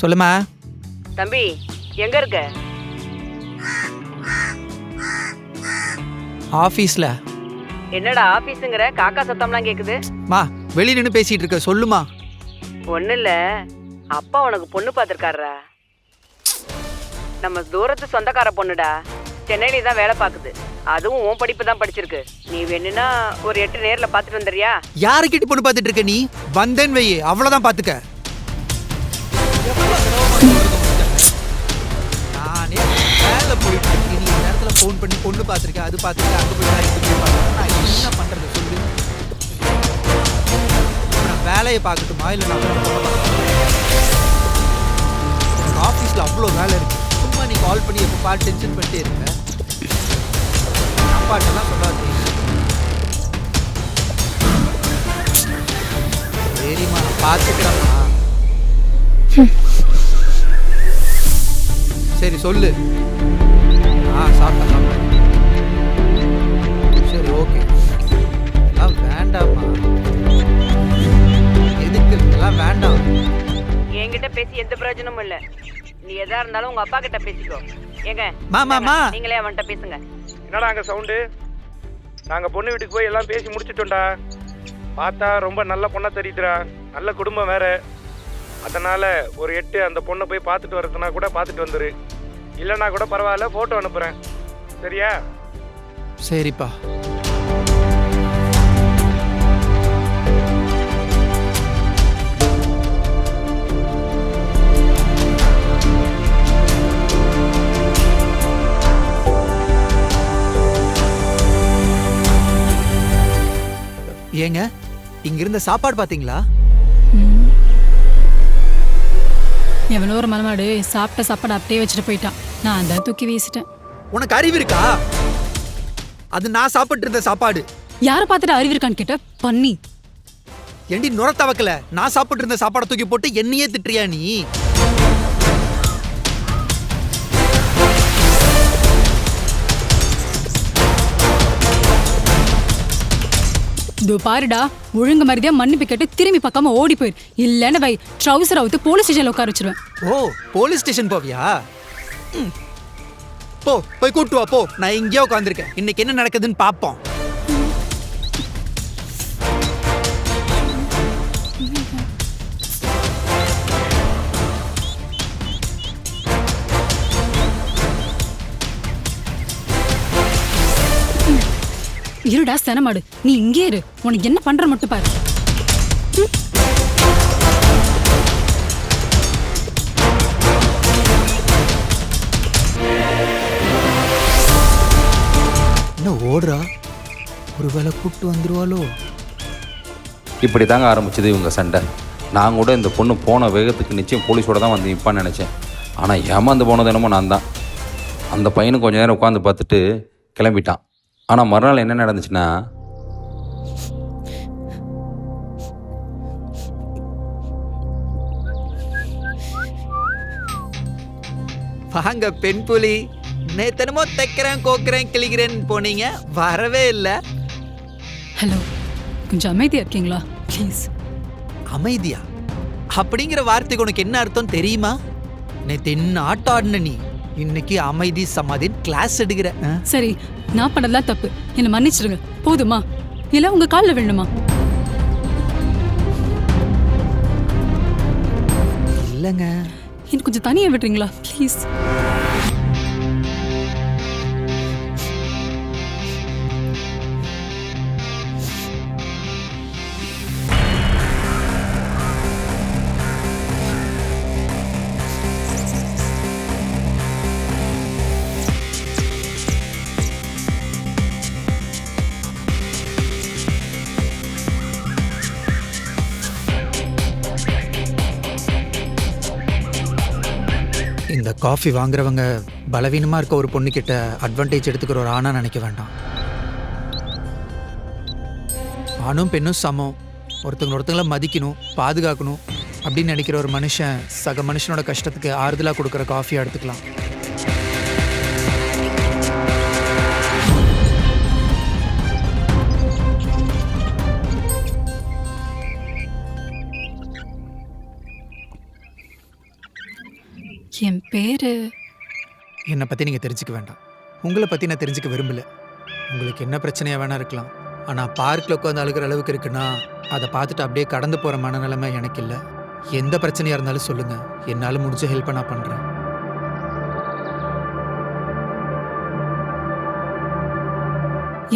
சொல்லுமா. தம்பி எங்க இருக்க? ஆஃபீஸில். என்னடா ஆபீஸுங்கிற? காக்கா சத்தம்லாம் கேக்குது. மா வெளியே நின்று பேசிட்டு இருக்க, சொல்லுமா. ஒன்றும் இல்லை, அப்பா உனக்கு பொண்ணு பார்த்துருக்காரா. நம்ம தூரத்து சொந்தக்கார பொண்ணுடா. சென்னையில தான் வேலை பார்க்குது. அதுவும் உன் படிப்பு தான் படிச்சிருக்கு. நீ வேணும்னா ஒரு 8 நேரில் பார்த்துட்டு வந்துடுறியா? யாருக்கிட்ட பொண்ணு பார்த்துட்டு இருக்க நீ? வந்தேன்னு வை, அவ்வளோதான் பார்த்துக்க. நானே வேலை போயிட்டு இருக்கேன், நீ நேரத்தில் ஃபோன் பண்ணி பொண்ணு பார்த்துருக்கேன், அது பார்த்துருக்கேன், அங்கே போய் நான் என்ன பண்ணுறது சொல்லு. நான் வேலையை பார்க்கட்டுமா இல்லை நான் ஆஃபீஸில் அவ்வளோ வேலை இருக்கு. சும்மா நீ கால் பண்ணி எப்போ பாட்டு டென்ஷன் பண்ணிட்டே இருக்க. அப்பாட்டெல்லாம் சொல்லாது. சரிம்மா நான் பார்த்துக்கிறேம்மா. சரி சொல்லு. சாப்பிட்டேன். சரி ஓகே. எல்லாம் வேண்டாம்மா. எதுக்கு எல்லாம் வேண்டாம். என்கிட்ட பேசி எந்த பிரயோஜனமும் இல்லை. நீ எதா இருந்தாலும் உங்க அப்பா கிட்ட பேசிக்கோ. ஏங்க மாமா நீங்களே அவன்கிட்ட பேசுங்க. என்னடா அங்கே சவுண்டு? நாங்கள் பொண்ணு வீட்டுக்கு போய் எல்லாம் பேசி முடிச்சிட்டோம்டா. பார்த்தா ரொம்ப நல்ல பொண்ணா தெரியுதுடா, நல்ல குடும்பம் வேற. அதனால ஒரு 8 அந்த பொண்ணை போய் பார்த்துட்டு வரதுனா கூட பார்த்துட்டு வந்துரு. இல்லைன்னா கூட பரவாயில்ல, ஃபோட்டோ அனுப்புகிறேன். சரியா? சரிப்பா. ஏங்க இங்க இருந்த சாப்பாடு பாத்தீங்களா? எவ்வளோ ஒரு மலமாடு சாப்பிட்ட சாப்பாடு அப்படியே வச்சுட்டு போயிட்டான். நான் தான் தூக்கி வீசிட்டேன். உனக்கு அறிவு இருக்கா? அது நான் சாப்பிட்டு இருந்த சாப்பாடு. யாரை பார்த்துட்டு அறிவு இருக்கான்னு கேட்ட பண்ணி. ஏண்டி நுரத்த வைக்கல? நான் சாப்பிட்டு இருந்த சாப்பாடை தூக்கி போட்டு என்னையே திட்டுறியா நீ? இதோ பாருடா, ஒழுங்கு மரியாதையா மன்னிப்பு கேட்டு திரும்பி பார்க்காம ஓடி போயிரு. இல்லைன்னு வை, ட்ரௌசர் அவுத்து போலீஸ் ஸ்டேஷன்ல உட்கார வச்சிருவேன். ஓ, போலீஸ் ஸ்டேஷன் போவியா? போ, போய் கூட்டு வா போ. நான் இங்கேயே உட்காந்துருக்கேன். இன்னைக்கு என்ன நடக்குதுன்னு பாப்போம். இருடா செனமாடு, நீ இங்கே இரு. உனக்கு என்ன பண்ற மட்டும் பாரு. என்ன ஓடுறா? ஒருவேளை கூப்பிட்டு வந்துருவாளோ? இப்படி தாங்க ஆரம்பிச்சது இவங்க சண்டை. நான் கூட இந்த பொண்ணு போன வேகத்துக்கு நிச்சயம் போலீஸோட தான் வந்து நிற்பான்னு நினச்சேன். ஆனால் ஏமாந்து போனது என்னமோ நான் தான். அந்த பையனும் கொஞ்சம் நேரம் உட்காந்து பார்த்துட்டு கிளம்பிட்டான். ஆனால் மறுநாள் என்ன நடந்துச்சுன்னா, வாங்க பெண் புலி. நேத்தனமோ தைக்கிறேன் கோக்குறேன் கிளிக்கிறேன்னு போனீங்க, வரவே இல்லை. ஹலோ, கொஞ்சம் அமைதியா இருக்கீங்களா ப்ளீஸ்? அமைதியா அப்படிங்கிற வார்த்தைக்கு உனக்கு என்ன அர்த்தம் தெரியுமா? நேத்து என்ன ஆட்டம் ஆடின நீ, இன்னைக்கு அமைதி சமாதின்னு கிளாஸ் எடுக்கிற. சரி, நான் பண்ணலாம் தப்பு, என்னை மன்னிச்சிடுங்க. போதுமா? இல்ல உங்க காலில் விழணுமா? இல்லைங்க. எனக்கு கொஞ்சம் தனியா விடுறீங்களா ப்ளீஸ்? இந்த காஃபி வாங்குறவங்க பலவீனமாக இருக்க ஒரு பொண்ணுக்கிட்ட அட்வான்டேஜ் எடுத்துக்கிற ஒரு ஆணா நினைக்க வேண்டாம். ஆணும் பெண்ணும் சமம், ஒருத்தங்களை மதிக்கணும், பாதுகாக்கணும் அப்படின்னு நினைக்கிற ஒரு மனுஷன் சக மனுஷனோட கஷ்டத்துக்கு ஆறுதலாக கொடுக்குற காஃபியாக எடுத்துக்கலாம். என் பேரு என்னை பற்றி நீங்கள் தெரிஞ்சுக்க வேண்டாம். உங்களை பற்றி நான் தெரிஞ்சுக்க விரும்பலை. உங்களுக்கு என்ன பிரச்சனையாக வேணா இருக்கலாம். ஆனால் பார்க்கில் உட்காந்து அழுகிற அளவுக்கு இருக்குன்னா அதை பார்த்துட்டு அப்படியே கடந்து போகிற மனநிலைமை எனக்கு இல்லை. எந்த பிரச்சனையாக இருந்தாலும் சொல்லுங்கள், என்னால் முடிஞ்ச ஹெல்ப்பை நான் பண்ணுறேன்.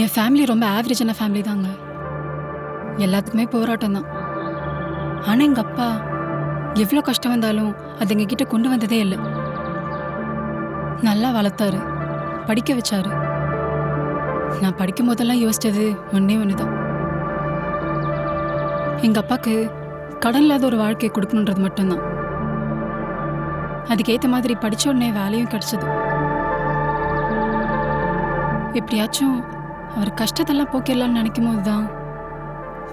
என் ஃபேமிலி ரொம்ப ஆவரேஜான ஃபேமிலி தாங்க. எல்லாத்துக்குமே போராட்டம் தான். ஆனால் எங்கள் அப்பா எவ்வளோ கஷ்டம் வந்தாலும் அது எங்ககிட்ட கொண்டு வந்ததே இல்லை. நல்லா வளர்த்தாரு, படிக்க வச்சாரு. நான் படிக்கும் போதெல்லாம் யோசிச்சது ஒன்று தான், எங்கள் அப்பாவுக்கு கடன் இல்லாத ஒரு வாழ்க்கையை கொடுக்கணுன்றது மட்டும்தான். அதுக்கேற்ற மாதிரி படித்த உடனே வேலையும் கிடைச்சது. எப்படியாச்சும் அவர் கஷ்டத்தெல்லாம் போக்கிடலான்னு நினைக்கும் போது தான்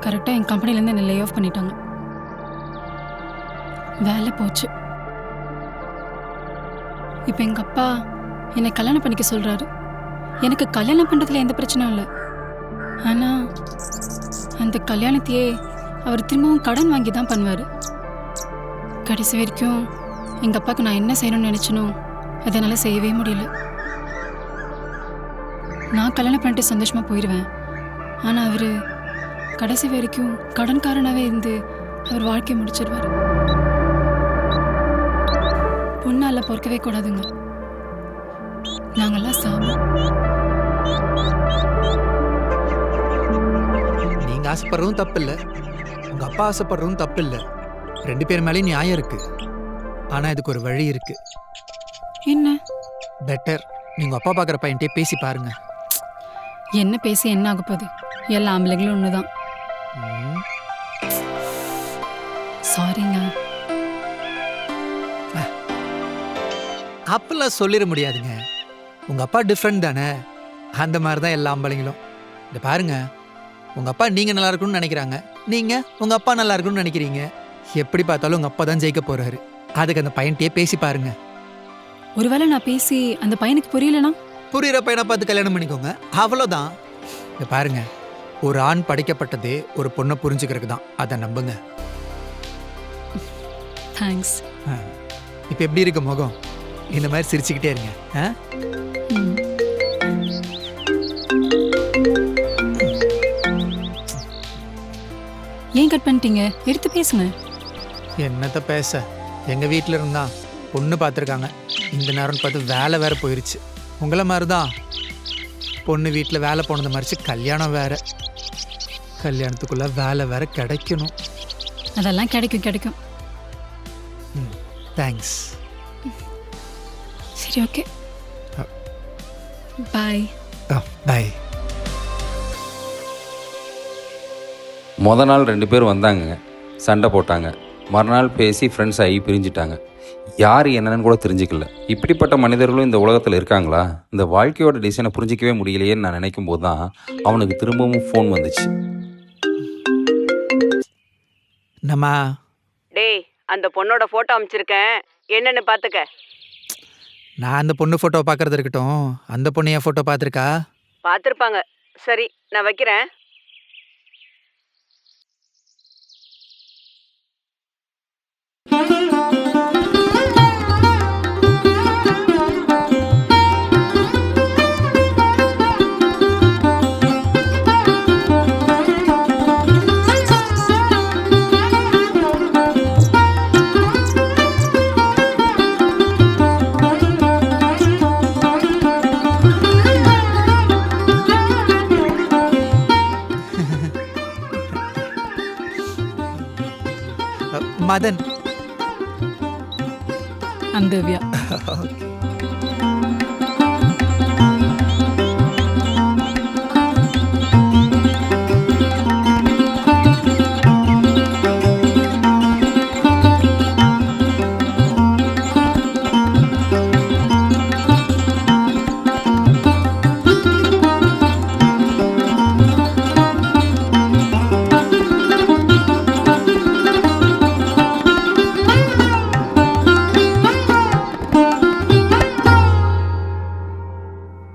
கரெக்டாக என் கம்பெனிலேருந்து என்னை லே ஆஃப் பண்ணிட்டாங்க. வேலை போச்சு. இப்போ எங்கள் அப்பா என்னை கல்யாணம் பண்ணிக்க சொல்கிறாரு. எனக்கு கல்யாணம் பண்ணுறதுல எந்த பிரச்சனையும் இல்லை. ஆனால் அந்த கல்யாணத்தையே அவர் திரும்பவும் கடன் வாங்கி தான் பண்ணுவார். கடைசி வரைக்கும் எங்கள் அப்பாவுக்கு நான் என்ன செய்யணும்னு நினச்சனோ அதனால செய்யவே முடியல. நான் கல்யாணம் பண்ணிட்டு சந்தோஷமா போயிடுவேன். ஆனால் அவர் கடைசி வரைக்கும் கடன்காரனாகவே இருந்து அவர் வாழ்க்கையை முடிச்சிடுவார். பொண்ணால பொறுக்கவே கூடாதுங்க. நாங்கெல்லாம் சாமி. நீங்க ஆசைப்படுறதும் தப்பு இல்லை, உங்க அப்பா ஆசைப்படுறதும் தப்பு இல்லை. 2 பேர் மேலேயும் நியாயம் இருக்கு. ஆனா இதுக்கு ஒரு வழி இருக்கு. என்ன? பெட்டர் நீங்க அப்பா பார்க்குற பையன்ட்டே பேசி பாருங்க. என்ன பேசி என்ன ஆக போகுது? எல்லா ஆம்பளைங்களும் ஒண்ணுதான். சாரிங்க. அப்பெல்லாம் சொல்லிட முடியாதுங்க. உங்க அப்பா டிஃப்ரெண்ட் தானே, அந்த மாதிரி தான் எல்லா ஆம்பளைங்களும். இந்த பாருங்க, உங்க அப்பா நீங்க நல்லா இருக்கணும்னு நினைக்கிறாங்க, நீங்க உங்க அப்பா நல்லா இருக்கணும்னு நினைக்கிறீங்க. எப்படி பார்த்தாலும் உங்க அப்பா தான் ஜெயிக்க போறாரு. அதுக்கு அந்த பையன்ட்டே பேசி பாருங்க. ஒருவேளை நான் பேசி அந்த பையனுக்கு புரியலனா? புரியுற பையனை பார்த்து கல்யாணம் பண்ணிக்கோங்க, அவ்வளோதான். இங்க பாருங்க, ஒரு ஆண் படைக்கப்பட்டதே ஒரு பொண்ணை புரிஞ்சுக்கிறதுக்கு தான். அதை நம்புங்க. தேங்க்ஸ். இப்போ எப்படி இருக்கு முகம்? இந்த மாதிரி சிரிச்சுக்கிட்டே இருங்க. ஏன் கட் பண்ணிட்டீங்க? எடுத்து பேசுங்க. என்னத்த பேச, எங்கள் வீட்டில் இருந்தா பொண்ணு பார்த்துருக்காங்க. இந்த நேரம்னு பார்த்து வேலை வேற போயிடுச்சு. உங்களை மாதிரி தான் பொண்ணு வீட்டில் வேலை போனது மாதிரிச்சு கல்யாணம் வேற. கல்யாணத்துக்குள்ள வேலை வேற கிடைக்கணும். அதெல்லாம் கிடைக்கும். தேங்க்ஸ். சரி, ஓகே, பாய். பாய். முத நாள் 2 பேரும் வந்தாங்க, சண்டை போட்டாங்க. மறுநாள் பேசி ஃப்ரெண்ட்ஸ் ஆகி பிரிஞ்சிட்டாங்க. யார் என்னன்னு கூட தெரிஞ்சுக்கல. இப்படிப்பட்ட மனிதர்களும் இந்த உலகத்தில் இருக்காங்களா? இந்த வாழ்க்கையோட டிசைனை புரிஞ்சிக்கவே முடியலையேன்னு நான் நினைக்கும் போது தான் அவனுக்கு திரும்பவும் ஃபோன் வந்துச்சு. நம்ம டேய், அந்த பொண்ணோட ஃபோட்டோ அனுப்பிச்சிருக்கேன், என்னன்னு பார்த்துக்க. நான் அந்த பொண்ணு ஃபோட்டோவை பார்க்கறது இருக்கட்டும், அந்த பொண்ணு என் ஃபோட்டோ பார்த்துருக்கா? பார்த்துருப்பாங்க. சரி, நான் வைக்கிறேன். மதன். அந்தவ்யா. ஓகே.